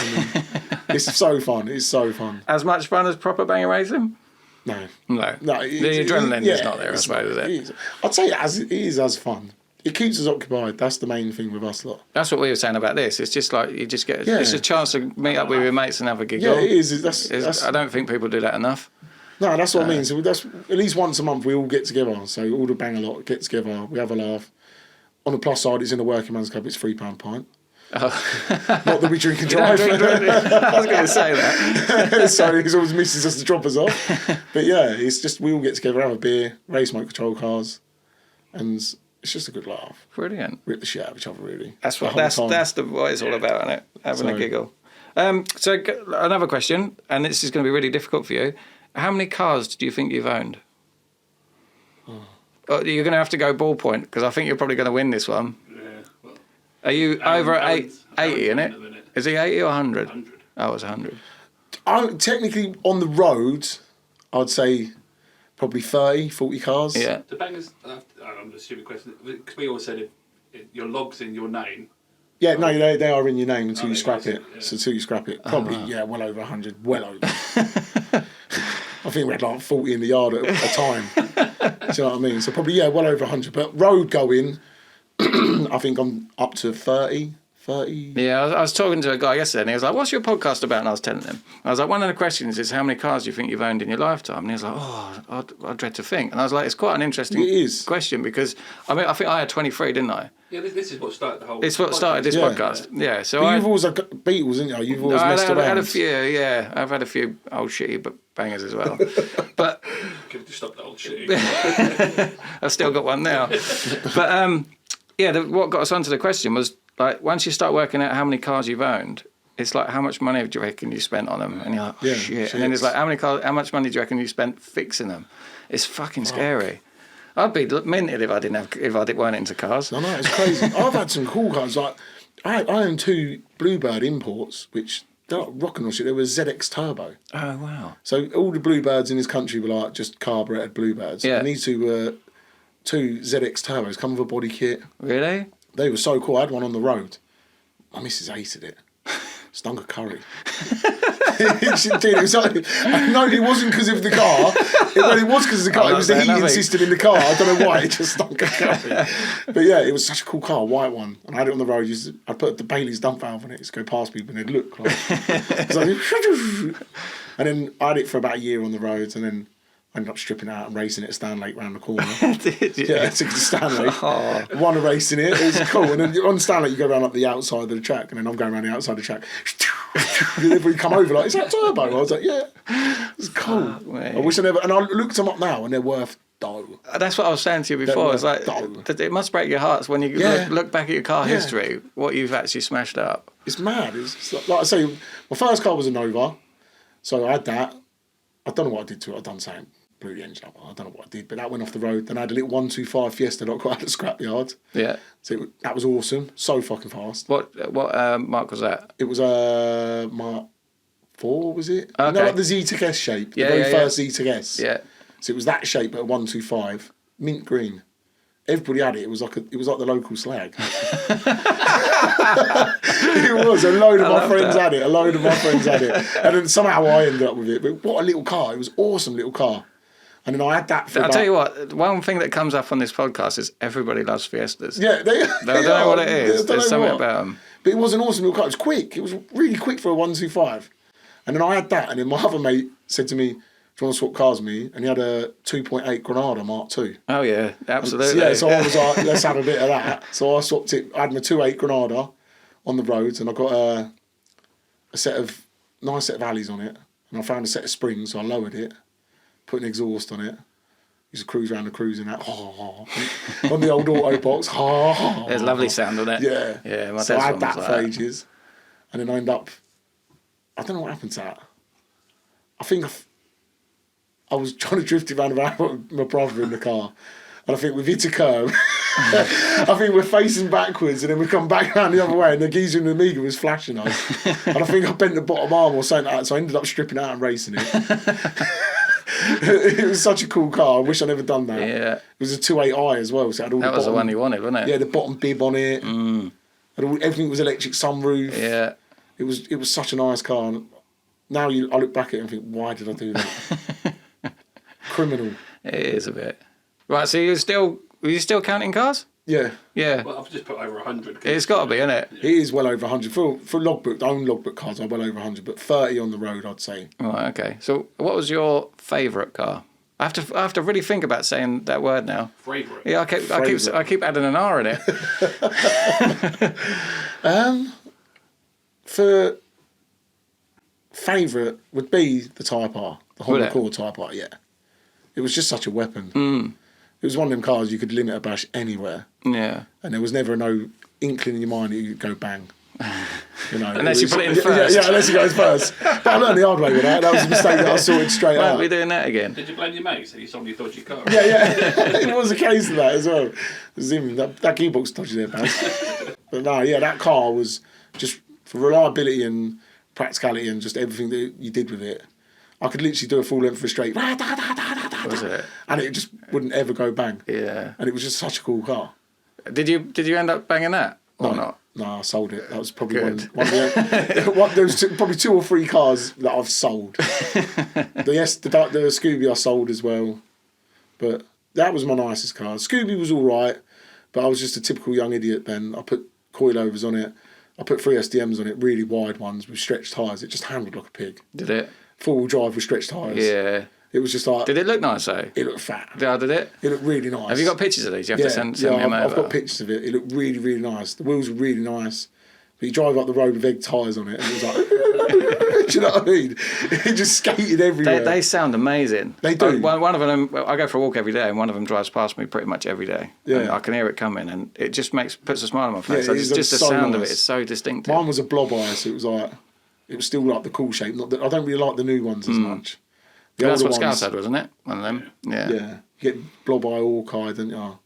It's so fun. It's so fun. As much fun as proper banger racing? No. The adrenaline is not there, I suppose, is it? I'd say it is as fun. It keeps us occupied. That's the main thing with us lot. That's what we were saying about this. It's just like you just get it's a chance to meet up with your mates and have a giggle. Yeah, it is. I don't think people do that enough. No, that's what I mean. So that's at least once a month we all get together. So all the banger lot get together. We have a laugh. on the plus side, it's in a working man's club. It's £3 a pint. Oh. Not that we drink and drive. I was going to say that. So he's always misses us to drop us off. But yeah, it's just we all get together, have a beer, race motor control cars, and it's just a good laugh. Brilliant. Rip the shit out of each other, really. That's what what it's all about, isn't it? Having a giggle. So another question, and this is going to be really difficult for you. How many cars do you think you've owned? Oh, you're going to have to go ballpoint because I think you're probably going to win this one. Are you over at 80 in it? Is he 80 or 100? 100. Oh, it's 100. I'm technically on the road, I'd say probably 30, 40 cars. Yeah. The bangers, I'm a stupid question, because we always said if your log's in your name. Yeah, no, they are in your name until you scrap it. Yeah. So until you scrap it, probably, well over 100, well over. I think we had like 40 in the yard at a time. Do you know what I mean? So probably, well over 100. But road going, I think I'm up to 30. Yeah, I was talking to a guy yesterday and he was like, what's your podcast about? And I was telling him. I was like, one of the questions is how many cars do you think you've owned in your lifetime? And he was like, I dread to think. And I was like, it's quite an interesting question because, I mean, I think I had 23, didn't I? Yeah, this is what started the whole... It's what started this podcast. Yeah. So but you've always had Beatles, haven't you? You've always messed around. I've had a few, yeah. I've had a few old shitty bangers as well. But... Could have stopped the old shitty. I've still got one now. But, what got us onto the question was, like, once you start working out how many cars you've owned, it's like, how much money do you reckon you spent on them? And you're like, shit. And then it's like, how much money do you reckon you spent fixing them? It's fucking scary. I'd be minted if I weren't into cars. I know, it's crazy. I've had some cool cars. Like, I own 2 Bluebird imports, which they're not rocking or shit. They were ZX Turbo. Oh, wow. So all the Bluebirds in this country were like just carburetted Bluebirds. Yeah. And these 2 were 2 ZX Turbos, come with a body kit. Really? They were so cool. I had one on the road. My missus hated it. Stunk of curry. She did. It was like, no, it wasn't because of the car. It was because of the car. It was the heating system in the car. I don't know why. It just stunk of curry. But yeah, it was such a cool car, a white one. And I had it on the road. I'd put the Bailey's dump valve on it to go past people and they'd look like... And then I had it for about a year on the roads and then I ended up stripping out and racing it at Stanley round the corner. Did you? Yeah, I took it to Stanley. Won a race in it. It was cool. And then on Stanley, you go around up the outside of the track, and then I'm going around the outside of the track. And everybody come over like, is that Turbo? I was like, yeah. It's cool. I wish I never... And I looked them up now, and they're worth dough. That's what I was saying to you before. It's like, it must break your hearts when you look back at your car history, what you've actually smashed up. It's mad. It's like I say, my first car was a Nova, so I had that. I don't know what I did to it. I done something. Blew the engine up. I don't know what I did, but that went off the road. Then I had a little 125 Fiesta that I got out of the scrapyard. Yeah. So that was awesome. So fucking fast. What mark was that? It was Mark 4, was it? Okay. You know, like the Z-Tech shape. The very first Z-Tech. Yeah. So it was that shape at 125, mint green. Everybody had it. It was like the local slag. It was. A load of my friends had it. And then somehow I ended up with it. But what a little car. It was an awesome little car. And then I had that for I'll tell you what, one thing that comes up on this podcast is everybody loves Fiestas. Yeah, they I don't know what it is. There's something about them. But it was an awesome little car. It was quick. It was really quick for a 125. And then I had that. And then my other mate said to me, do you want to swap cars with me? And he had a 2.8 Granada Mark II. Oh, yeah, absolutely. So I was like, let's have a bit of that. So I swapped it. I had my 2.8 Granada on the roads and I got a nice set of alleys on it. And I found a set of springs, so I lowered it, put an exhaust on it. Used to cruise around the cruising that on the old auto box. There's a lovely sound on it. Yeah. Yeah, my so I had that for ages. And then I ended up, I don't know what happened to that. I think I was trying to drift it around with my brother in the car. And I think we've hit a curve. I think we're facing backwards and then we come back around the other way and the geezer in the Amiga was flashing us. And I think I bent the bottom arm or something like that, so I ended up stripping out and racing it. It was such a cool car. I wish I'd never done that. Yeah. It was a 2.8i as well. So it had all that was the one you wanted, wasn't it? Yeah, the bottom bib on it. Everything was electric sunroof. Yeah. It was such a nice car. And now I look back at it and think, why did I do that? Criminal. It is a bit. Right, so were you still counting cars? Yeah. Yeah. Well, I've just put over 100. It's got to be, isn't it? It is well over 100. For own logbook cars, I'm well over 100, but 30 on the road, I'd say. Right, okay. So what was your favourite car? I have to really think about saying that word now. Favourite. Yeah, I keep adding an R in it. For favourite would be the Type R, the Honda Accord Type R. Yeah, it was just such a weapon. It was one of them cars you could limit a bash anywhere. Yeah, and there was never no inkling in your mind that you could go bang. You know, unless you put it in first. Yeah, unless you go first. But I learned the hard way with that. That was a mistake that I sorted straight out. Won't be doing that again. Did you blame your mates that you sold your dodgy car? Yeah. It was a case of that as well. It was him, that gearbox dodgy there, man. But no, yeah, that car was just for reliability and practicality and just everything that you did with it. I could literally do a full length for a straight. Was it? And it just wouldn't ever go bang. Yeah. And it was just such a cool car. Did you end up banging that or not? No, I sold it. That was probably Good. there was probably 2 or 3 cars that I've sold. The Scooby I sold as well, but that was my nicest car. Scooby was all right, but I was just a typical young idiot then. I put coilovers on it. I put 3 SDMs on it, really wide ones with stretched tyres. It just handled like a pig. Did it? 4-wheel drive with stretched tyres. Yeah. It was just like... Did it look nice though? It looked fat. Yeah, did it? It looked really nice. Have you got pictures of these? You have to send me them over. I've got pictures of it. It looked really, really nice. The wheels were really nice. But you drive up the road with egg tyres on it and it was like... do you know what I mean? It just skated everywhere. They sound amazing. They do. One of them, I go for a walk every day and one of them drives past me pretty much every day. Yeah. And I can hear it coming and it just puts a smile on my face. Yeah, just the so sound nice. of it is so distinctive. Mine was a blob eye, so it was like... It was still like the cool shape. Not that I don't really like the new ones as much. That's what Scouse had, wasn't it? One of them. Yeah. Yeah. You get blob eye, Hawkeye, didn't you?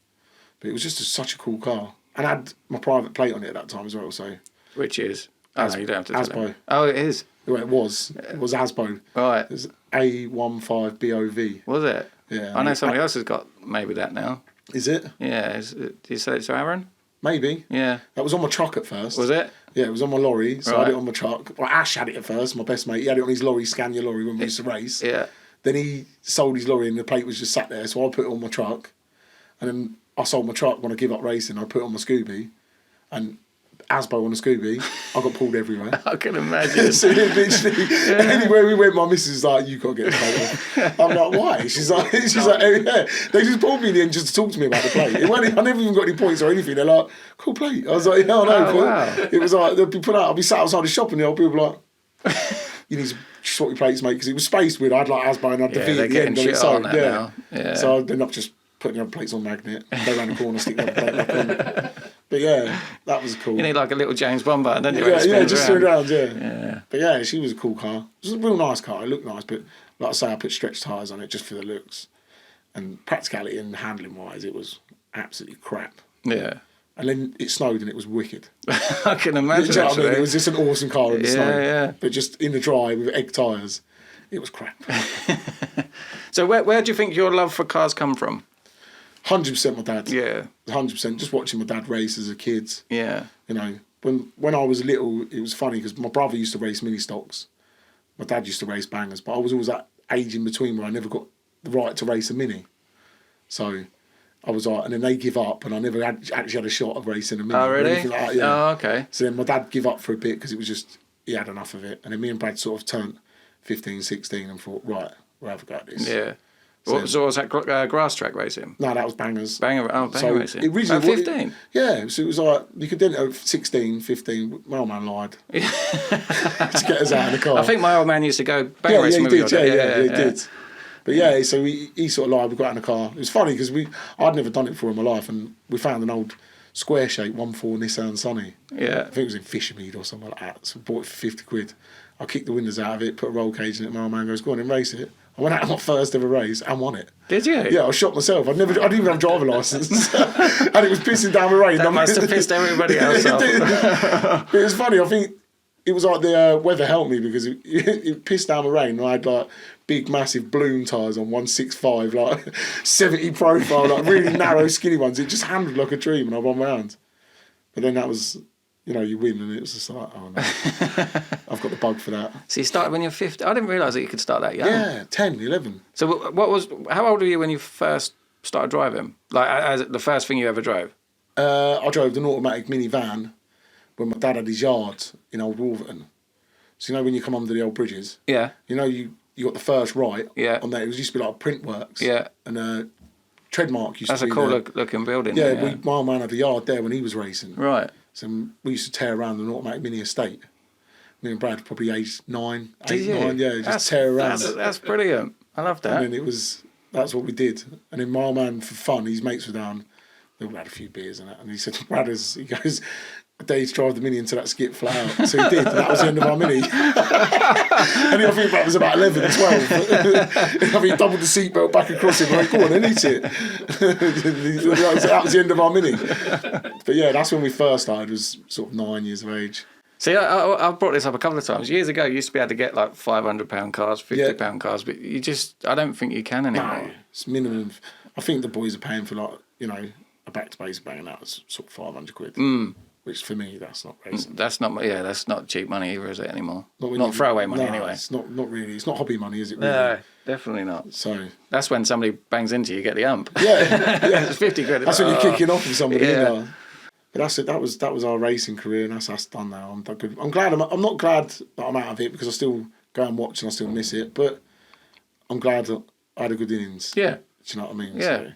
But it was just such a cool car. And I had my private plate on it at that time as well, so... Which is? Oh, no, you don't have to tell Asbo. me. Oh, it is? Well, it was. It was Asbo. Right. It was A15BOV. Was it? Yeah. I know somebody else has got maybe that now. Is it? Yeah. Do you say it's Aaron? Maybe. Yeah. That was on my truck at first. Was it? Yeah, it was on my lorry, so I Right. had it on my truck. Well, Ash had it at first, my best mate. He had it on his lorry, Scania lorry, when we used to race. Yeah. Then he sold his lorry and the plate was just sat there, so I put it on my truck. And then I sold my truck when I give up racing. I put it on my Scooby. And Asbo on the Scooby, I got pulled everywhere. I can imagine. So literally, anywhere we went, my missus is like, "You got to get the plate off." I'm like, "Why?" She's like, "Oh, yeah." They just pulled me in the end just to talk to me about the plate. I never even got any points or anything. They're like, "Cool plate." I was like, "Yeah, I know." Oh, wow. It was like they'd be put out. I'd be sat outside the shop and the old people were like, "You need to sort your plates, mate," because it was spaced weird. I had like Asbo and I'd Yeah, defeat they're at the end getting of it. shit So on that now. Yeah. So I ended up just putting the other plates on magnet. Go around the corner, stick the other plate back on. But yeah, that was cool. You need like a little James Bond button, don't you? Yeah, just spin around, yeah. Yeah. But yeah, she was a cool car. It was a real nice car. It looked nice, but like I say, I put stretch tyres on it just for the looks. And practicality and handling wise, it was absolutely crap. Yeah. And then it snowed and it was wicked. I can imagine. Do you know what I mean? actually. It was just an awesome car in the snow. Yeah. But just in the dry with egg tyres, it was crap. So where do you think your love for cars come from? 100% my dad. Yeah. 100%. Just watching my dad race as a kid. Yeah. You know, when I was little, it was funny because my brother used to race mini stocks. My dad used to race bangers, but I was always that age in between where I never got the right to race a mini. So I was like, and then they give up, and I never actually had a shot of racing a mini. Oh, or really? anything like that, yeah. Oh, okay. So then my dad gave up for a bit because it was just, he had enough of it. And then me and Brad sort of turned 15, 16 and thought, right, we'll have a go at this. Yeah. So was that grass track racing? No, that was bangers. Banger racing. It originally, About 15? Yeah, so it was like, you could then at 16, 15, my old man lied. To get us out of the car. I think my old man used to go banger racing with he me. did, he did. But yeah, so he sort of lied, we got out in the car. It was funny because I'd never done it before in my life, and we found an old square shape 1.4 Nissan Sunny. Yeah. I think it was in Fishermead or something like that. So I bought it for 50 quid. I kicked the windows out of it, put a roll cage in it, my old man goes, "Go on and race it." I went out on my first ever race and won it. Did you? Yeah, I shot myself. I didn't even have a driver licence. And it was pissing down the rain. That must have pissed everybody else off. But it was funny, I think it was like the weather helped me because it pissed down the rain and I had like big massive bloom tyres on 165, like 70 profile, like really narrow skinny ones. It just handled like a dream and I won round. But then that was, you know, you win and it was just like, oh no, I've got the bug for that. So you started when you're 50? I didn't realise that you could start that young. Yeah, 10, 11. So how old were you when you first started driving? Like as the first thing you ever drove? I drove an automatic minivan when my dad had his yard in Old Wolverton. So you know when you come under the old bridges? Yeah. You know you you got the first right on there. It used to be like Printworks. Yeah. And Treadmark used That's to be a cool there. looking building. Yeah, there, my old man had a yard there when he was racing. Right. So we used to tear around an automatic mini estate. Me and Brad, probably aged 9, 8, Did you? 9, yeah, just tear around. That's brilliant. I love that. And then that's what we did. And then my old man, for fun, his mates were down. They all had a few beers and that. And he said to Brad, he goes, a day to drive the mini into that skip flat out. So he did. And that was the end of our mini. And I think Brad was about 11, 12. I think he doubled the seatbelt back across him. Like, go on, then eat it. That was the end of our mini. But yeah, that's when we first started, was sort of 9 years of age. See, I've brought this up a couple of times. Years ago, you used to be able to get like £500 cars, £50 cars, but I don't think you can anymore. No, it's minimum. I think the boys are paying for like, a back to base banging out is sort of 500 quid. Which for me, that's not racing. That's not cheap money either, is it anymore? Not throwaway money anyway. It's not really. It's not hobby money, is it? Really? No, definitely not. So that's when somebody bangs into you, get the ump. Yeah. It's 50 quid. That's when you're kicking off with somebody. Yeah. But that's it. That was our racing career, and that's done now. I'm good. I'm glad. I'm not glad that I'm out of it because I still go and watch and I still miss it. But I'm glad that I had a good innings. Yeah. Do you know what I mean? Yeah. So,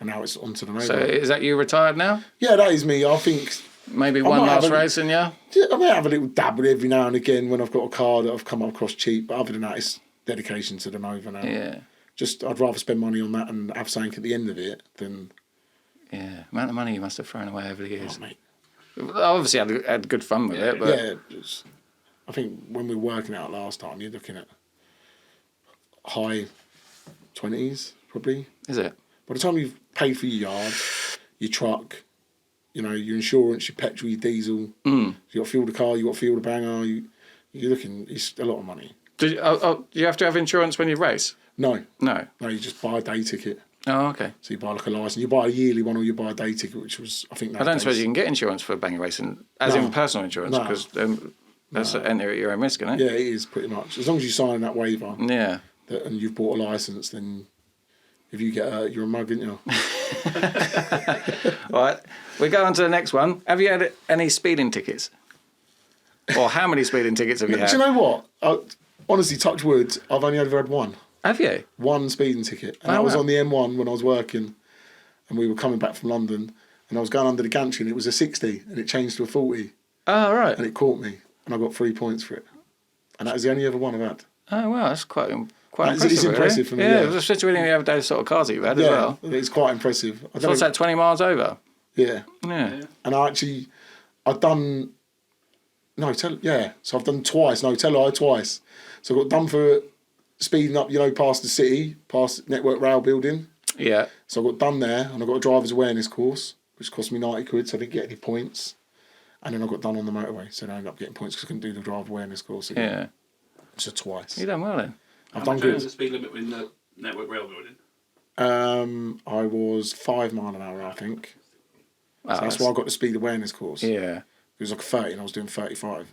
and now it's on to the road. So is that you retired now? Yeah, that is me. I think maybe one last racing, yeah. I might have a little dabble every now and again when I've got a car that I've come across cheap. But other than that, it's dedication to the Nova now. Yeah. I'd rather spend money on that and have something at the end of it than. Yeah, amount of money you must have thrown away over the years. Oh, mate. I obviously had good fun with it, but I think when we were working out last time, you're looking at high 20s probably. Is it? By the time you've paid for your yard, your truck, your insurance, your petrol, your diesel, you got to fuel the car, you got to fuel the banger. You're looking. It's a lot of money. Do you have to have insurance when you race? No. No. No, you just buy a day ticket. Oh, okay. So you buy like a license. You buy a yearly one or you buy a day ticket, which was, I think... I don't suppose you can get insurance for banger racing, as in personal insurance, because that's enter at your own risk, isn't it? Yeah, it is pretty much. As long as you sign that waiver and you've bought a licence, then if you get hurt, you're a mug, aren't you? All right, we go on to the next one. Have you had any speeding tickets? Or how many speeding tickets have you had? Do you know what? Honestly, touch wood, I've only ever had one. Have you? One speeding ticket. And I was on the M1 when I was working and we were coming back from London and I was going under the gantry and it was a 60 and it changed to a 40. Oh, right. And it caught me and I got 3 points for it. And that was the only ever one I've had. Oh, wow, that's quite impressive. It's impressive for me. Yeah, especially when you have those sort of cars that you've had as well. It's quite impressive. So what's that, 20 miles over? Yeah. Yeah. And I've done... So I've done twice. No, tell I twice. So I got done for... speeding up, past the city, past Network Rail building. Yeah. So I got done there and I got a driver's awareness course, which cost me 90 quid, so I didn't get any points. And then I got done on the motorway, so I ended up getting points because I couldn't do the driver awareness course again. Yeah. So twice. You done well then. I've done good. How much was the speed limit in the Network Rail building? I was 5 mile an hour, I think. Oh, so that's why I got the speed awareness course. Yeah. It was like 30 and I was doing 35.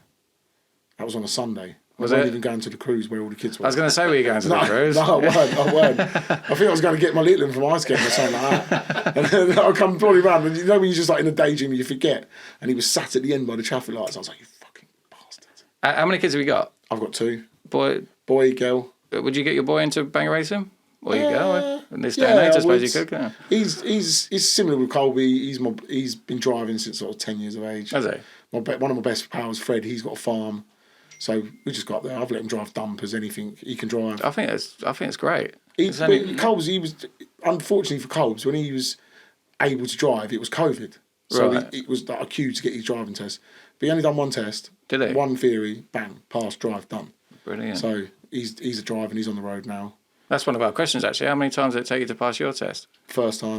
That was on a Sunday. I Was wasn't it? even going to the cruise where all the kids were. I was going to say, were you going to the cruise? No, I weren't. I think I was going to get my little one from ice skating or something like that. And then I come probably round, and when you're just like in a daydream, you forget. And he was sat at the end by the traffic lights. I was like, you fucking bastard. How many kids have you got? I've got 2. Boy, girl. Would you get your boy into banger racing? Or you go? In this day and age, I suppose you could. Yeah. He's similar with Colby. He's been driving since sort of 10 years of age. Has he? One of my best pals, Fred, he's got a farm. So we just got there. I've let him drive dumpers, anything he can drive. I think it's great. Colb's, he was, unfortunately for Colb's, when he was able to drive, it was COVID. So it was like a queue to get his driving test. But he only done one test. Did he? One theory, bang, pass, drive, done. Brilliant. So he's a driver and he's on the road now. That's one of our questions, actually. How many times did it take you to pass your test? First time.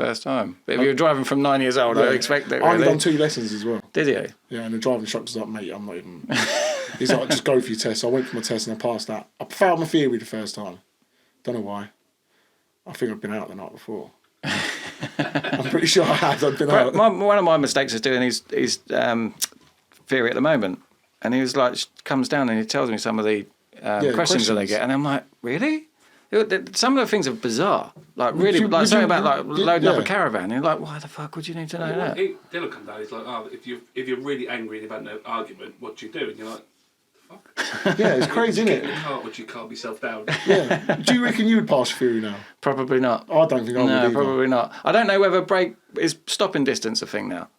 But if you were driving from 9 years old, I expect that. I only done 2 lessons as well. Did you? Yeah, and the driving instructor's like, mate, I'm not even... He's like, just go for your test. So I went for my test and I passed that. I failed my theory the first time. Don't know why. I think I've been out the night before. I'm pretty sure I had. I've been out. One of my mistakes is doing his theory at the moment. And he was like, comes down and he tells me some of the questions that they get. And I'm like, really? Some of the things are bizarre. Like really, something about like loading up a caravan. And you're like, why the fuck would you need to know that? Dylan come down. He's like, oh, if you're really angry and you've had no argument, what do you do? And you're like, the Yeah, it's crazy, isn't it? In the car, would you calm yourself down? Yeah. Do you reckon you would pass Fury now? Probably not. I don't think I would either. No, probably not. I don't know whether is stopping distance a thing now.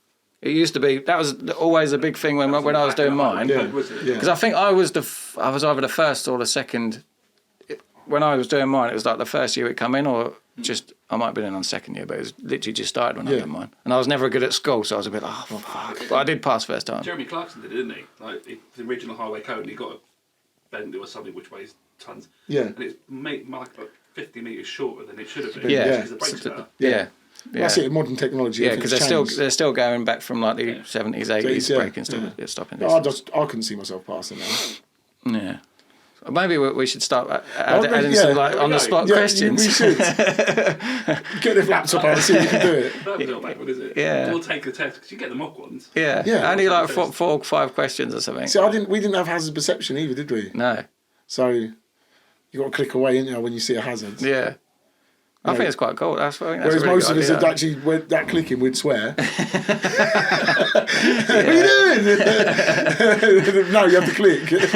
It used to be. That was always a big thing when I was doing mine. Yeah. Because I think I was either the first or the second. When I was doing mine, it was like the first year it come in, or just I might have been in on second year, but it was literally just started when I did mine. And I was never good at school, so I was a bit like, oh fuck. But I did pass first time. Jeremy Clarkson did it, didn't he? Like the original highway code, and he got a bend or something which weighs tons. Yeah. And it's like 50 metres shorter than it should have been. Yeah. Because the brakes are better. Yeah. That's it, modern technology. Yeah, because they're still going back from like the 70s, 80s, braking stopping. I couldn't see myself passing that. Yeah. Maybe we should start adding some like on the spot questions. We should. Get the laptop out and see if you can do it. That was not bad one, is it? Yeah. We'll take the test because you get the mock ones. Yeah. Only like 4 or 5 questions or something. See, we didn't have hazard perception either, did we? No. So you got to click away, ain't you, when you see a hazard? Yeah. I think it's quite cool. That's really whereas most of us had actually that clicking, we'd swear. What are you doing? No, you have to click. Get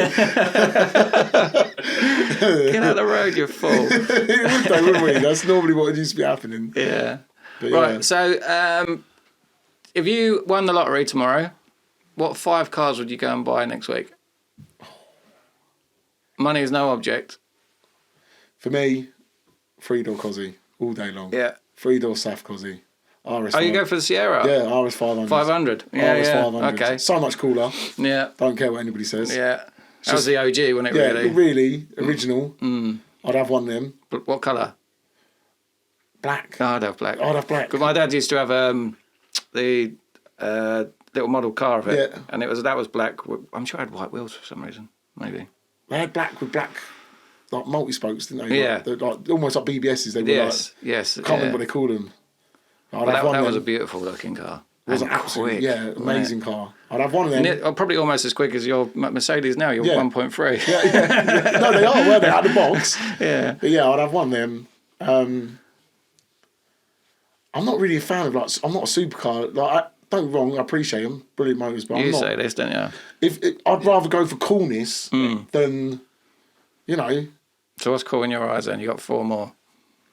out of the road, you fool. It would though, wouldn't we? That's normally what used to be happening. Yeah. Right. So, if you won the lottery tomorrow, what 5 cars would you go and buy next week? Money is no object. For me, 3-door Cosy all day long. Yeah. 3-door Saf Cosy. RS. Oh, you go for the Sierra? Yeah, RS 500. 500. Yeah, RS yeah. 500. Okay. So much cooler. Yeah. Don't care what anybody says. Yeah. That was the OG, wasn't it? Really? Yeah, really original. I'd have one of them. But what colour? Black. Oh, I'd have black. I'd have black. But my dad used to have the little model car of it, and that was black. I'm sure it had white wheels for some reason. Maybe. They had black with black. Like multi-spokes, didn't they? Yeah. Like almost like BBSs. They were yes. I can't remember what they called them. That was a beautiful looking car. It was an absolute, amazing car. I'd have one of them. Probably almost as quick as your Mercedes now, your 1.3. Yeah. No, they are, weren't they? Out of the box. Yeah. But yeah, I'd have one of them. I'm not really a fan of, I'm not a supercar. Don't get me wrong, I appreciate them. Brilliant motors, but I'm not. You say this, don't you? I'd rather go for coolness than, So what's cool in your eyes then? You got 4 more.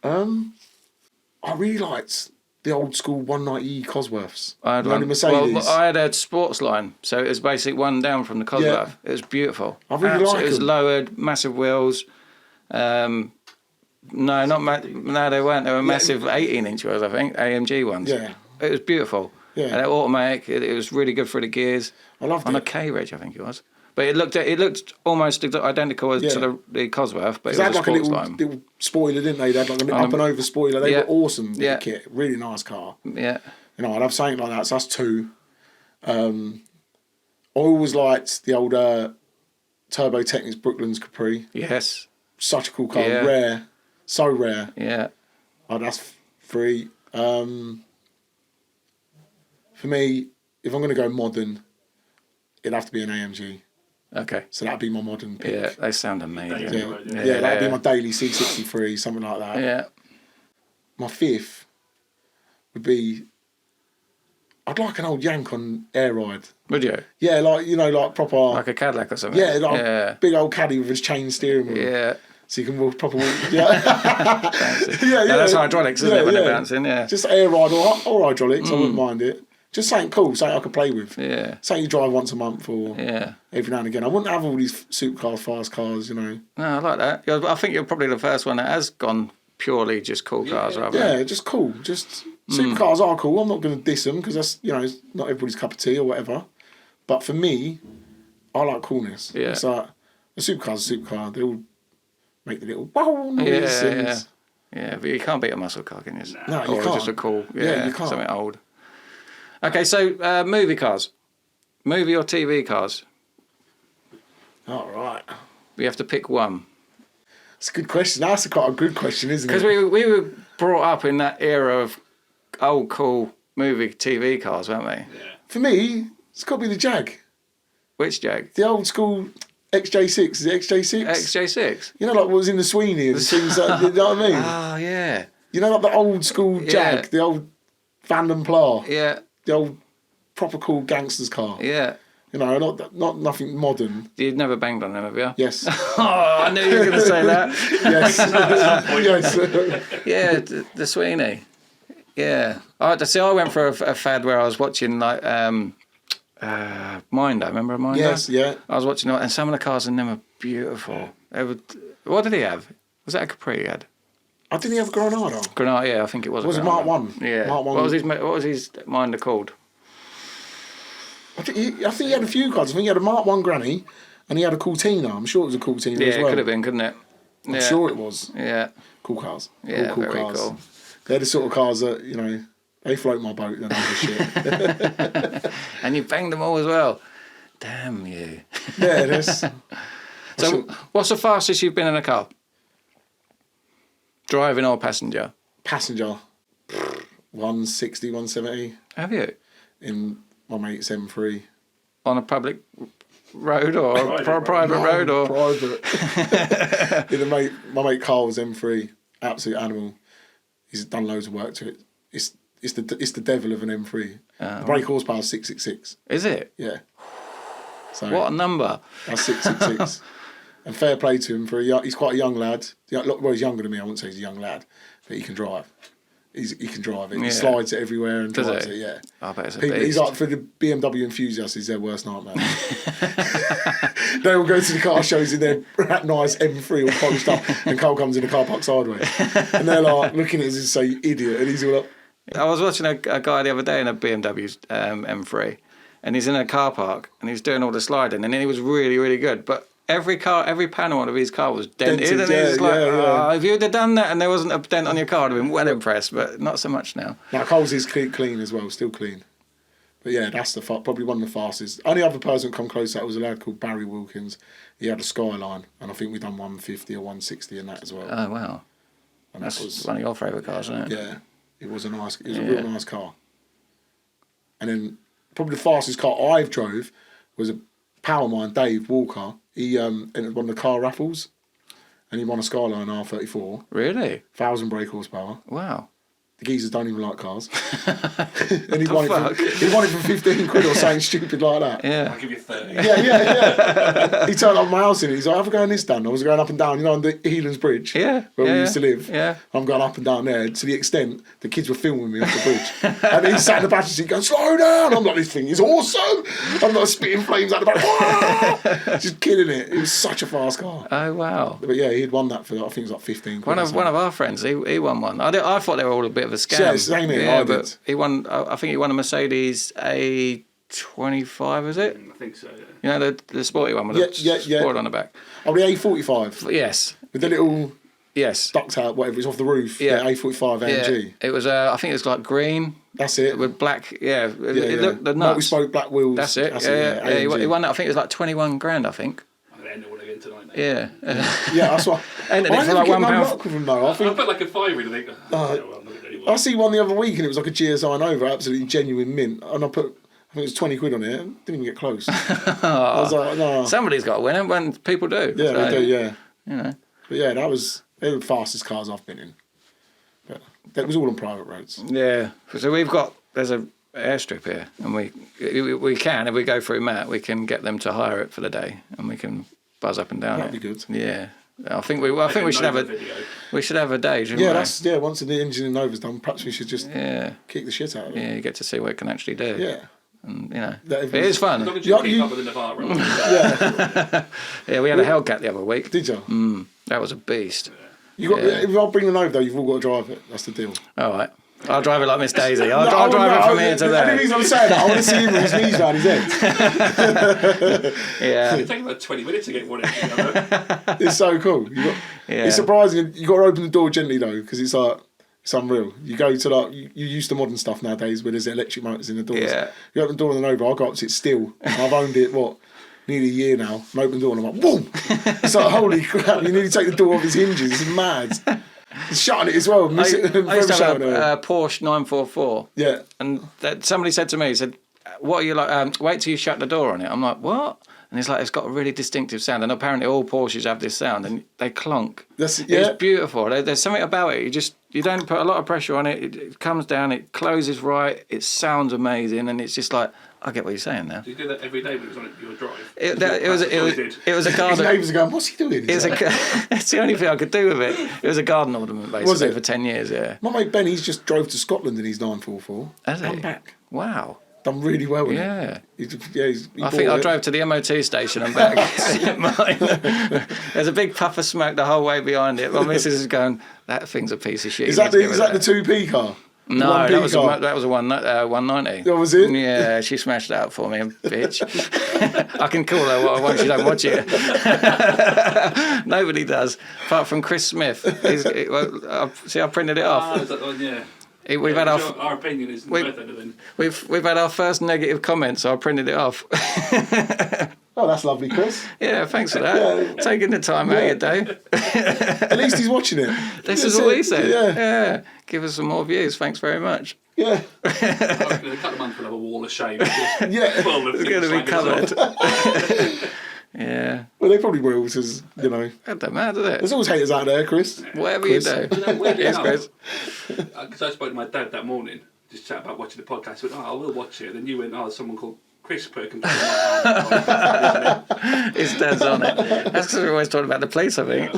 I really liked the old school 190 Cosworths. I had one. Mercedes. Well, I had a sports line, so it was basically one down from the Cosworth. It was beautiful. I really like it. It was lowered, massive wheels. No, they weren't. They were massive 18-inch wheels, I think, AMG ones. Yeah. It was beautiful. Yeah. And automatic. It was really good for the gears. I loved it. On a K-Reg, I think it was. But it looked almost identical to the Cosworth, but it was had a like a sports little spoiler, didn't they? They had like an up and over spoiler. They were awesome. Kit. Really nice car. Yeah. I'd have something like that. So that's 2. I always liked the old Turbo Technics Brooklands Capri. Yes. Such a cool car. Yeah. Rare. So rare. Yeah. That's 3. For me, if I'm going to go modern, it'd have to be an AMG. Okay. So that'd be my modern pick. Yeah, they sound amazing. Yeah, that'd be my daily C63, something like that. Yeah. My 5th would be, I'd like an old Yank on air ride. Would you? Yeah, like proper. Like a Cadillac or something. Yeah, a big old caddy with his chain steering wheel. Yeah. So you can walk proper. Yeah. That's hydraulics, isn't it? When they're bouncing, Just air ride or hydraulics. I wouldn't mind it. Just something cool, something I could play with. Yeah. Something you drive once a month or every now and again. I wouldn't have all these supercars, fast cars, No, I like that. I think you're probably the first one that has gone purely just cool cars, rather than... Yeah, just cool. Just supercars are cool. I'm not going to diss them because that's, it's not everybody's cup of tea or whatever. But for me, I like coolness. Yeah. It's like, a supercar's a supercar. They all make the little wow noise. Yeah, but you can't beat a muscle car, can you? No, you or can't. Just a cool, you can't. Something old. Okay, so movie cars. Movie or TV cars? All right. We have to pick one. It's a good question. That's quite a good question, isn't it? Because we were brought up in that era of old, cool movie TV cars, weren't we? Yeah. For me, it's got to be the Jag. Which Jag? The old school XJ6. Is it XJ6? XJ6? Like what was in the Sweeney and things like you know what I mean? Oh, yeah. Like the old school Jag, the old Van den Pla. Yeah. The old proper cool gangster's car. Yeah. You know, not nothing modern. You've never banged on them, have you? Yes. Oh, I knew you were going to say that. Yes. Yes. Yeah, the Sweeney. Yeah. I went for a fad where I was watching like Minder. Remember Minder? Yes, yeah. I was watching it, and some of the cars in them are beautiful. What did he have? Was that a Capri he had? I didn't he have a Granada? Granada, yeah, I think it was. Was it Mark 1? Yeah. Mark 1. What was his Minder called? I think he had a few cars. I think he had a Mark 1 Granny, and he had a Cortina. I'm sure it was a Cortina as well. Yeah, it could have been, couldn't it? I'm sure it was. Yeah. Cool cars. Yeah, cool very cars. cool. They're the sort of cars that, you know, they float my boat and other shit. And you banged them all as well. Damn you. Yeah, it is. So, what's the fastest you've been in a car? Driving or passenger? Passenger. 160, 170. Have you? In my mate's M3. On a public road or private road? Or Private. My mate Carl's M3. Absolute animal. He's done loads of work to it. It's the devil of an M3. The brake horsepower is 666. Is it? Yeah. So what a number. That's 666. And fair play to him he's quite a young lad. Well, he's younger than me. I wouldn't say he's a young lad, but he can drive. He can drive it. Yeah. He slides it everywhere and drives it. Yeah. I bet it's a beast. He's like, for the BMW enthusiasts, he's their worst nightmare. They all go to the car shows in their nice M3 all polished up, and Carl comes in the car park sideways, and they're like looking at us and say, "You idiot," and he's all like. I was watching a guy the other day in a BMW M3, and he's in a car park and he's doing all the sliding, and then he was really, really good, but every panel of his car was dented, and he's like, if you'd have done that and there wasn't a dent on your car, I'd have been well impressed, but not so much now. Now, Coles is clean as well, still clean. But yeah, that's probably one of the fastest. Only other person come close to that was a lad called Barry Wilkins. He had a Skyline, and I think we done 150 or 160 in that as well. Oh, wow. And that's that was one of your favourite cars, isn't it? Yeah, it was a real nice car. And then probably the fastest car I've drove was a power mine, Dave Walker. He entered one of the car raffles, and he won a Skyline R34. Really? 1,000 brake horsepower. Wow. The geezers don't even like cars. And he won it for 15 quid or something stupid like that. Yeah. I'll give you 30. Yeah. He turned up at my house and he's like, have a go in this down. I was going up and down, on the Healands Bridge. Yeah. Where we used to live. Yeah. I'm going up and down there to the extent the kids were filming me off the bridge. And he sat in the passenger seat going, slow down. I'm like, this thing is awesome. I'm like spitting flames out the back. Just killing it. It was such a fast car. Oh, wow. But yeah, he'd won that for, I think it was like 15 quid. One of our friends, he won one. I thought they were all a bit of a scam. Yeah, same here. But he won. I think he won a Mercedes A25, is it? I think so. Yeah. You know the sporty one with the sport on the back. Oh, the A45. Yes. With the little Yes. duct out, whatever, it's off the roof. Yeah. A45 AMG. Yeah. It was. I think it was like green. That's it. With black. Yeah. It looked the nuts. Multi-spoke black wheels. That's it. He won that. I think it was like 21 grand. I think. Tonight, mate. Yeah. Yeah, that's what. I never get no luck with him though. I put like a $5 in and think. I see one the other week and it was like a GSI Nova, absolutely genuine mint, and I think it was 20 quid on it. Didn't even get close. I was like, no. Somebody's got to win it when people do. Yeah, they do. Yeah. You know. But yeah, they were the fastest cars I've been in. But that was all on private roads. Yeah. So there's a airstrip here, and we can, if we go through Matt, we can get them to hire it for the day, and we can buzz up and down. That'd be good. Yeah, I think we should have a day. Shouldn't we? Once the engine in Nova's done, perhaps we should just kick the shit out of it. Yeah, you get to see what it can actually do. Yeah, and it is fun. As long as you keep up with the Navarro. Yeah, we had a Hellcat the other week. Did you? That was a beast. If I bring the Nova though, you've all got to drive it. That's the deal. All right. I'll drive it like Miss Daisy. I'll drive it from here to there. The reason I'm saying that, I want to see him with his knees round his head. Yeah. It takes about 20 minutes to get one in. It's so cool. It's surprising. You got to open the door gently though, because it's unreal. You go to you used to modern stuff nowadays where there's electric motors in the doors. Yeah. You open the door on the Nova, I got up to it still. I've owned it nearly a year now. I open the door and I'm like, boom! It's like, holy crap! You need to take the door off his hinges. It's mad. He's shutting it as well. I used to have a Porsche 944. Yeah. And somebody said to me, he said, what are you like? Wait till you shut the door on it. I'm like, what? And it's got a really distinctive sound. And apparently all Porsches have this sound, and they clonk. It's beautiful. There's something about it. You don't put a lot of pressure on it. It comes down, it closes right, it sounds amazing, and it's just like, I get what you're saying now. Do you do that every day when it was on your drive? It was a garden. His neighbours are going, what's he doing? It's the only thing I could do with it. It was a garden ornament, basically, for 10 years, yeah. My mate Ben, he's just drove to Scotland in his 944. Has he? Come back. Wow. Done really well with it. I think I drove to the MOT station and back. There's a big puff of smoke the whole way behind it. My missus is going, that thing's a piece of shit. Is that the 2P car? No, that was a 190. That was it? Yeah, she smashed it out for me, bitch. I can call her what I want, she don't watch it. Nobody does, apart from Chris Smith. See, I printed it off. That one, yeah. We've had our opinion is worth anything. We've had our first negative comment, so I printed it off. Oh, that's lovely, Chris. Yeah, thanks for that. Yeah. Taking the time out of your day. At least he's watching it. This is what he said. Yeah. Give us some more views. Thanks very much. Yeah. In a couple of months we'll have a wall of shame. It's going to be covered. Yeah. Well, they probably will, because, you know. That don't matter, does it? There's always haters out there, Chris. Whatever you do. Yes, Chris. Because I spoke to my dad that morning, just chat about watching the podcast. He went, I will watch it. Then you went, someone called Chris put a computer on my arm. His dad's on it. That's because we're always talking about the police, I think.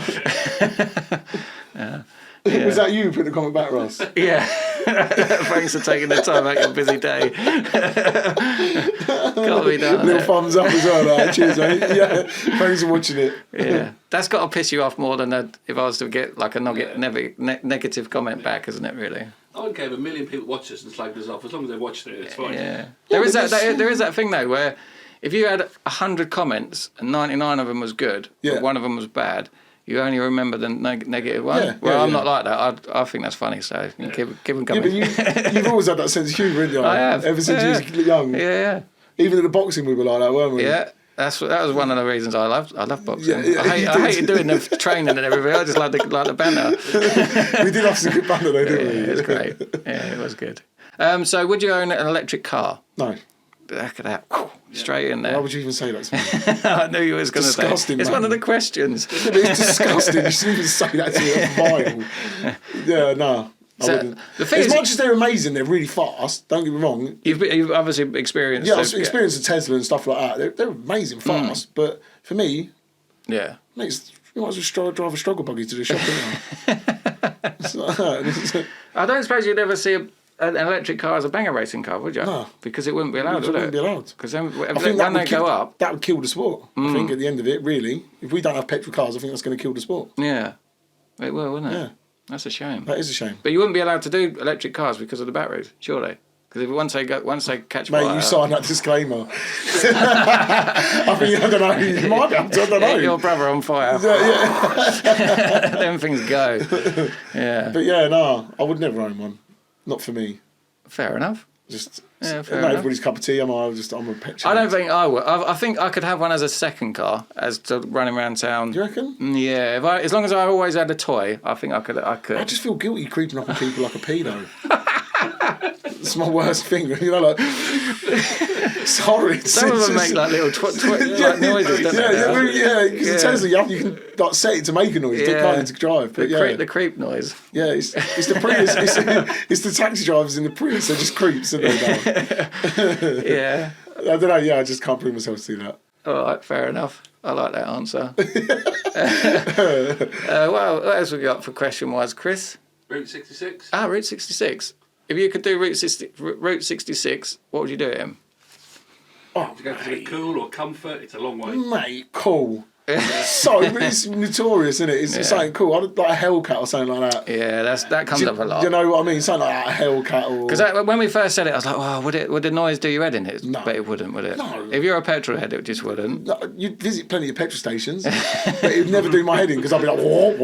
Yeah. Was that you who put the comment back, Ross? Yeah. Thanks for taking the time out of your busy day. Can't be done. Little thumbs up as well. Like, cheers, mate. Yeah. Thanks for watching it. Yeah. That's got to piss you off more than if I was to get like a negative comment back, isn't it, really? I wouldn't care if 1 million people watch us and slag us off. As long as they watched it, it's fine. Yeah. There is that thing, though, where if you had 100 comments and 99 of them was good, but one of them was bad, you only remember the negative one. Yeah, I'm not like that. I think that's funny, so keep them coming. Yeah, but you've always had that sense of humour, haven't you? I have. Ever since you were young. Yeah. Even in the boxing we were like that, weren't we? Yeah. That was one of the reasons I love boxing. Yeah, I hated doing the training and everything. I just like the banter. We did have some good banter though, didn't we? It was great. Yeah, it was good. So would you own an electric car? No. Look at that. Straight in there. Why would you even say that to me? I knew you was going to say it. It's one of the questions. Yeah, but it's disgusting. You shouldn't even say that to me. That's vile. Yeah, no. So, as much as they're amazing, they're really fast. Don't get me wrong. You've obviously experienced. Yeah, I've experienced the Tesla and stuff like that. They're amazing fast, but for me, you might as well drive a struggle buggy to the shop. I don't suppose you'd ever see an electric car as a banger racing car, would you? No, because it wouldn't be allowed. It wouldn't be allowed. Because then when they go up, that would kill the sport. I think at the end of it, really, if we don't have petrol cars, I think that's going to kill the sport. Yeah, it will, wouldn't it? Yeah. That's a shame. That is a shame. But you wouldn't be allowed to do electric cars because of the batteries, surely? Because once they catch fire... Mate, you signed that disclaimer. I mean, I don't know. You might be able to, I don't know. Your brother on fire. Yeah. Them things go. Yeah. But yeah, no, I would never own one. Not for me. Fair enough. Just... Yeah, not everybody's cup of tea. I'm a petrol. I don't think I would. I think I could have one as a second car, as to running around town. Do you reckon? Yeah, as long as I always had a toy, I think I could. I just feel guilty creeping up on people like a pedo. It's my worst thing, you know, like... Sorry. Some of them make like little like noises, don't they? Yeah, because it tells you can like set it to make a noise, you can't need to drive. But the creep noise. Yeah, it's the Prius, it's the taxi drivers in the Prius, they're just creeps, aren't they? Yeah. I don't know, I just can't bring myself to do that. All right, fair enough. I like that answer. Well, what else we got for question-wise, Chris? Route 66. Route 66. If you could do Route 66, what would you do it in? Would you go for something cool or comfort? It's a long way. Mate, cool. It's notorious, isn't it? It's something cool. I'd like a Hellcat or something like that. Yeah, that comes up a lot. You know what I mean? Something like that, a Hellcat or... Because when we first said it, I was like, oh, would the noise do your head in it? No. But it wouldn't, would it? No. If you're a petrol head, it just wouldn't. No, you'd visit plenty of petrol stations, but it'd never do my head in because I'd be like, whoa,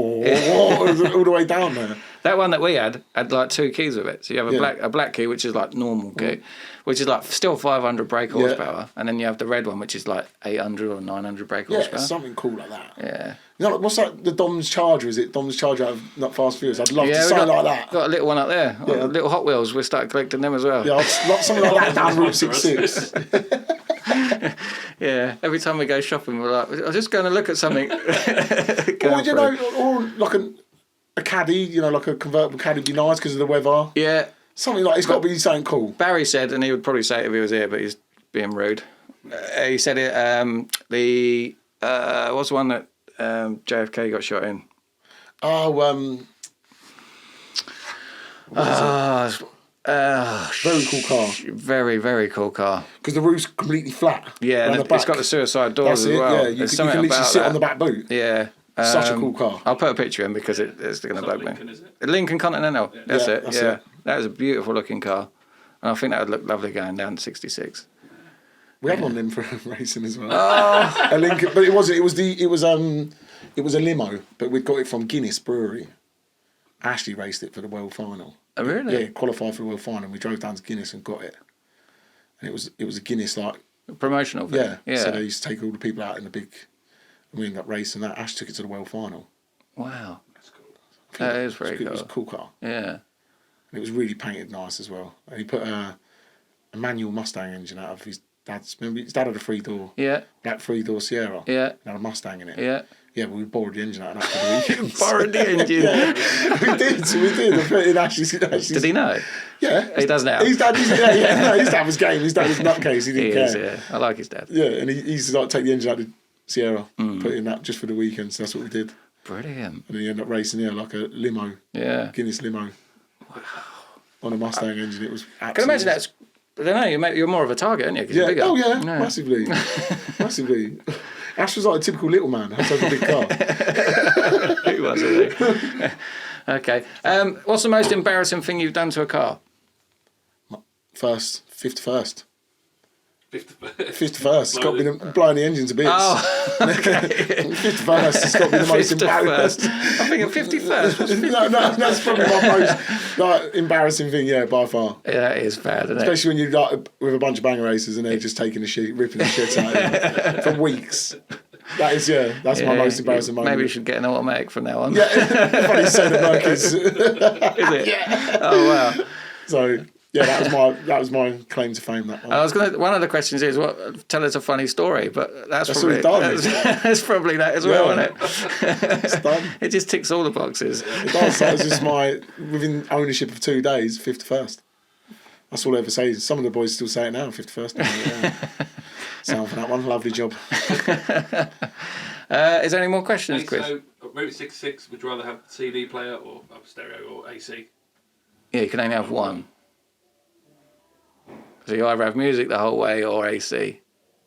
all the way down there. That one that we had like 2 keys with it. So you have a black key, which is like normal key, which is like still 500 brake horsepower, and then you have the red one, which is like 800 or 900 brake horsepower. Something cool like that. Yeah. You know, what's that? The Dom's Charger, is it? Dom's Charger out of Not Fast Furious. I'd love to something like that. Got a little one up there. Yeah. Little Hot Wheels. We started collecting them as well. Yeah, I'd love something like that down Route 66. Yeah, every time we go shopping, we're like, I'm just going to look at something. Or, you know, or like a caddy, you know, like a convertible caddy would be nice because of the weather. Yeah. Something like, it's got to be something cool. Barry said, and he would probably say it if he was here, but he's being rude. He said it, what's the one that JFK got shot in? Very cool car. Very, very cool car. Because the roof's completely flat. Yeah, and it's got the suicide doors as well. Yeah, you can literally sit on the back boot. Yeah. Such a cool car. I'll put a picture in because it's going to bug me. Lincoln, is it? Lincoln Continental. Yeah. That's it. That's it. That was a beautiful looking car. And I think that would look lovely going down to 66. We had one of them for racing as well. Oh. A Lincoln, but it was a limo, but we got it from Guinness Brewery. Ashley raced it for the world final. Oh, really? Yeah, qualified for the world final. We drove down to Guinness and got it. And it was a Guinness like promotional thing. Yeah. So they used to take all the people out in the big, and we ended up racing that. Ash took it to the world final. Wow. That's cool. That is very cool. It was a cool car. Yeah. And it was really painted nice as well. And he put a manual Mustang engine out of his dad's. Remember, his dad had a 3-door. Yeah. Black 3-door Sierra. Yeah. And had a Mustang in it. Yeah. Yeah, but we borrowed the engine out of that for the weekend. Borrowed the engine. We did. I put it in Ashley's. Did he know? Yeah. He does now. His dad was game. His dad was nutcase. He didn't care. Yeah. I like his dad. Yeah, and he used to like take the engine out of the Sierra, put it in that just for the weekend. So that's what we did. Brilliant. And then he ended up racing like a limo. Yeah. Guinness limo. Wow. On a Mustang engine. It was absolutely... Can you imagine that's... I don't know, you're more of a target, aren't you? 'Cause you're bigger. Oh, yeah. Massively. Massively. Ash was like a typical little man. Had such a big car. He was, wasn't he? Okay. What's the most embarrassing thing you've done to a car? 51st. 51st. It's got to be blowing the engine to bits. Oh, okay. 51st. It's got to be the most embarrassing. I'm thinking 51st. No, that's probably my most embarrassing thing, by far. Yeah, that is bad, isn't it? Especially when you're with a bunch of banger racers and they're just taking the shit, ripping the shit out of you for weeks. That's my most embarrassing moment. Maybe you should get an automatic from now on. Yeah, funny you say the Merkys. Is it? Yeah. Oh, wow. So... Yeah, that was my claim to fame. That one. One of the questions is, tell us a funny story, but that's probably that's probably that as well, isn't it? It's done. It just ticks all the boxes. It does. That was just within ownership of 2 days, 51st. That's all I ever say. Some of the boys still say it now, 51st. Yeah. Sound for that one. Lovely job. Is there any more questions, Chris? So, Route 66, would you rather have CD player or stereo or AC? Yeah, you can only have one. So you either have music the whole way or AC.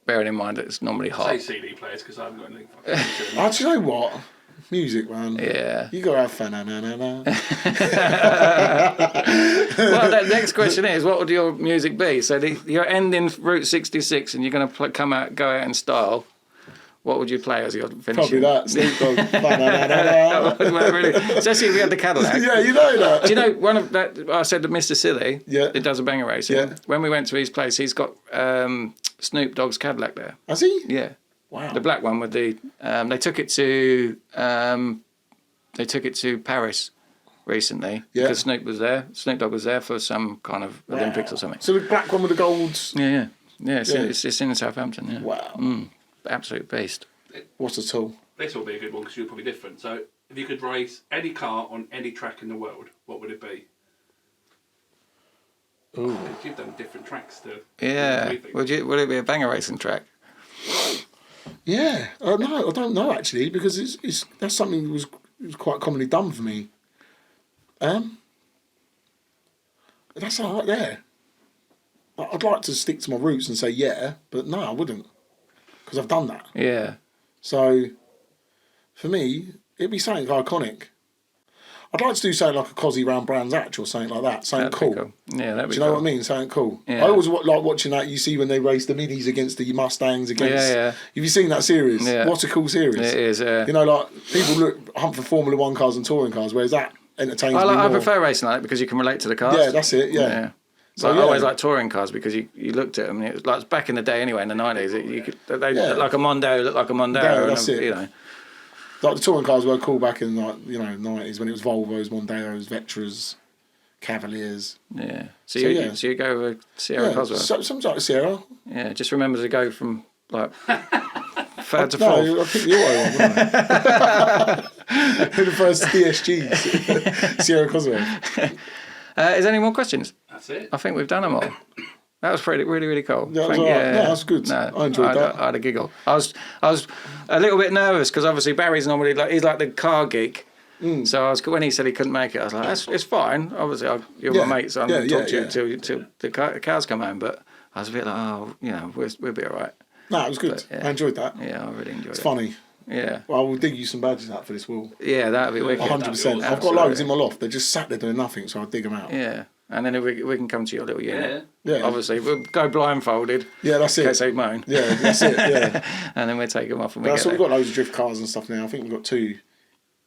Bearing in mind that it's normally hot. Say CD players because I haven't got anything. Oh, do you know what? Music, man. Yeah. You gotta have fun. Well, the next question is, what would your music be? So you're ending Route 66 and you're going to go out in style. What would you play as you're finishing? Probably that. Snoop Dogg. Really, especially if we had the Cadillac. Yeah, you know that. Do you know one of that? I said the Mr. Silly. Yeah. It does a banger racing. Yeah. When we went to his place, he's got Snoop Dogg's Cadillac there. Has he? Yeah. Wow. The black one with the. They took it to. They took it to Paris recently because Snoop Dogg was there for some kind of Olympics or something. So the black one with the golds. Yeah. It's in Southampton. Yeah. Wow. Absolute beast. What a tool. This will be a good one because you're probably different. So, if you could race any car on any track in the world, what would it be? Ooh. You've done different tracks to. Yeah. Would it be a banger racing track? Yeah. No, I don't know actually because it's that's something that was quite commonly done for me. That's all right there. I'd like to stick to my roots and say but no, I wouldn't. Because I've done that. Yeah. So, for me, it'd be something iconic. I'd like to do something like a Cosy round Brands Hatch or something like that. Something cool. Yeah, that'd be cool. Do you know what I mean? Something cool. Yeah. I always like watching that. You see when they race the Minis against the Mustangs against... Yeah. Have you seen that series? Yeah. What a cool series. It is, yeah. You know, like, people hunt for Formula 1 cars and touring cars, whereas that entertains me more. I prefer racing like that because you can relate to the cars. Yeah, that's it, yeah. So I always like touring cars because you looked at them and it was like back in the day anyway in the 90s they looked like a Mondeo Yeah, that's it. You know. Like the touring cars were cool back in 90s when it was Volvos, Mondeos, Vectras, Cavaliers. Yeah. So you go with Sierra Cosworth. Some type of Sierra. Yeah. Just remember to go from like third to fourth. No, I picked the auto one, didn't I? The first DSGs, Sierra Cosworth. Is there any more questions? That's it. I think we've done them all. That was really cool. That was all right. No, that's good. I enjoyed that. I had a giggle. I was a little bit nervous because obviously Barry's normally he's like the car geek. So when he said he couldn't make it, I was like, it's fine. Obviously, you're my mate, so I'm going to talk to you till the cars come home. But I was a bit like, we'll be all right. No, it was good. But, I enjoyed that. Yeah, I really enjoyed it. It's funny. Yeah. Well, we'll dig you some badges out for this wall. Yeah, that'd be wicked. 100%. I've got loads in my loft. They're just sat there doing nothing, so I'll dig them out. Yeah. And then we can come to your little unit. Yeah. Obviously, we'll go blindfolded. Yeah, that's it. In case they moan. Yeah, that's it. Yeah. And then we'll take them off and We've got loads of drift cars and stuff now. I think we've got 2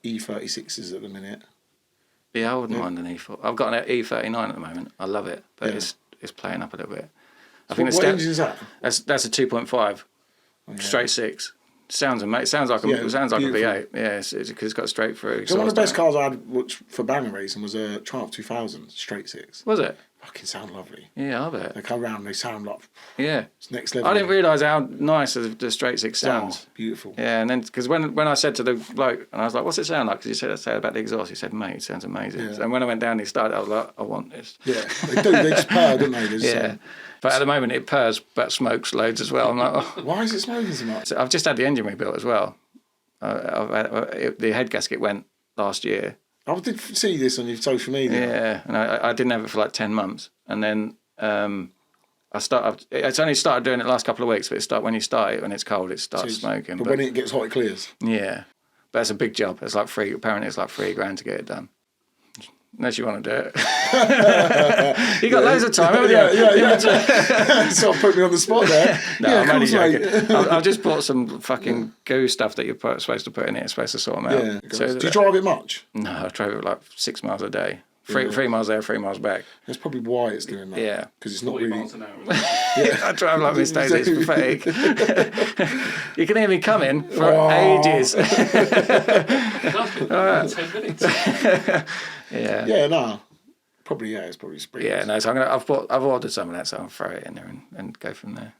E36s at the minute. Yeah, I wouldn't mind an E4. I've got an E39 at the moment. I love it, but it's playing up a little bit. I think what engine is that? That's a 2.5, straight 6. Sounds amazing. Sounds like a V8. Yeah, because it's got straight through. So one of the best cars I had for banger racing was a Triumph 2000 straight 6. Was it? Fucking sound lovely. Yeah, I bet. They come round, they sound like it's next level. I didn't realise how nice the straight 6 sounds. Oh, beautiful. Yeah, and then because when I said to the bloke, and I was like, "What's it sound like?" Because he said about the exhaust. He said, "Mate, it sounds amazing." Yeah. And when I went down, he started. I was like, "I want this." Yeah, they do. They just purr, don't they? Yeah. But at the moment it purrs but smokes loads as well. I'm like, oh. Why is it smoking so much? So I've just had the engine rebuilt as well. The head gasket went last year. I did see this on your social media. Yeah, and I didn't have it for like 10 months. And then it's only started doing it the last couple of weeks, but when you start it, when it's cold, it starts smoking. But when it gets hot, it clears. Yeah. But it's a big job. It's like apparently it's like $3,000 to get it done. Unless you want to do it. You got loads of time, haven't you? Yeah. Sort of put me on the spot there. No, I'm only joking. I've just bought some fucking goo stuff that you're supposed to put in it. It's supposed to sort them out. Yeah. So, do you drive it much? No, I drove it like 6 miles a day. 3 miles there, 3 miles back. That's probably why it's doing that. Yeah. Because it's not really... miles an hour. I drive like Miss Daisy. It's pathetic. You can hear me coming for ages. That's been about 10 minutes. Yeah. Yeah, no. Probably, it's probably spring. Yeah, no, so I've ordered some of that, so I'll throw it in there and go from there.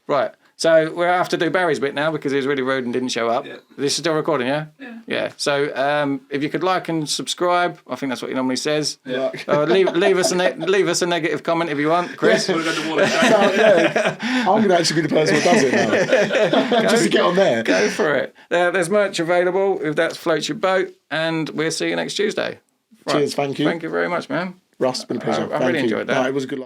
Right. So we'll have to do Barry's bit now because he was really rude and didn't show up. Yeah. This is still recording, yeah? Yeah. So if you could like and subscribe, I think that's what he normally says. Yeah. Leave us a negative comment if you want, Chris. I'm going to actually be the person who does it now. Just to get on there. Go for it. There's merch available if that floats your boat, and we'll see you next Tuesday. Right. Cheers, thank you. Thank you very much, man. Russ, it's been a pleasure. I really enjoyed that. No, it was a good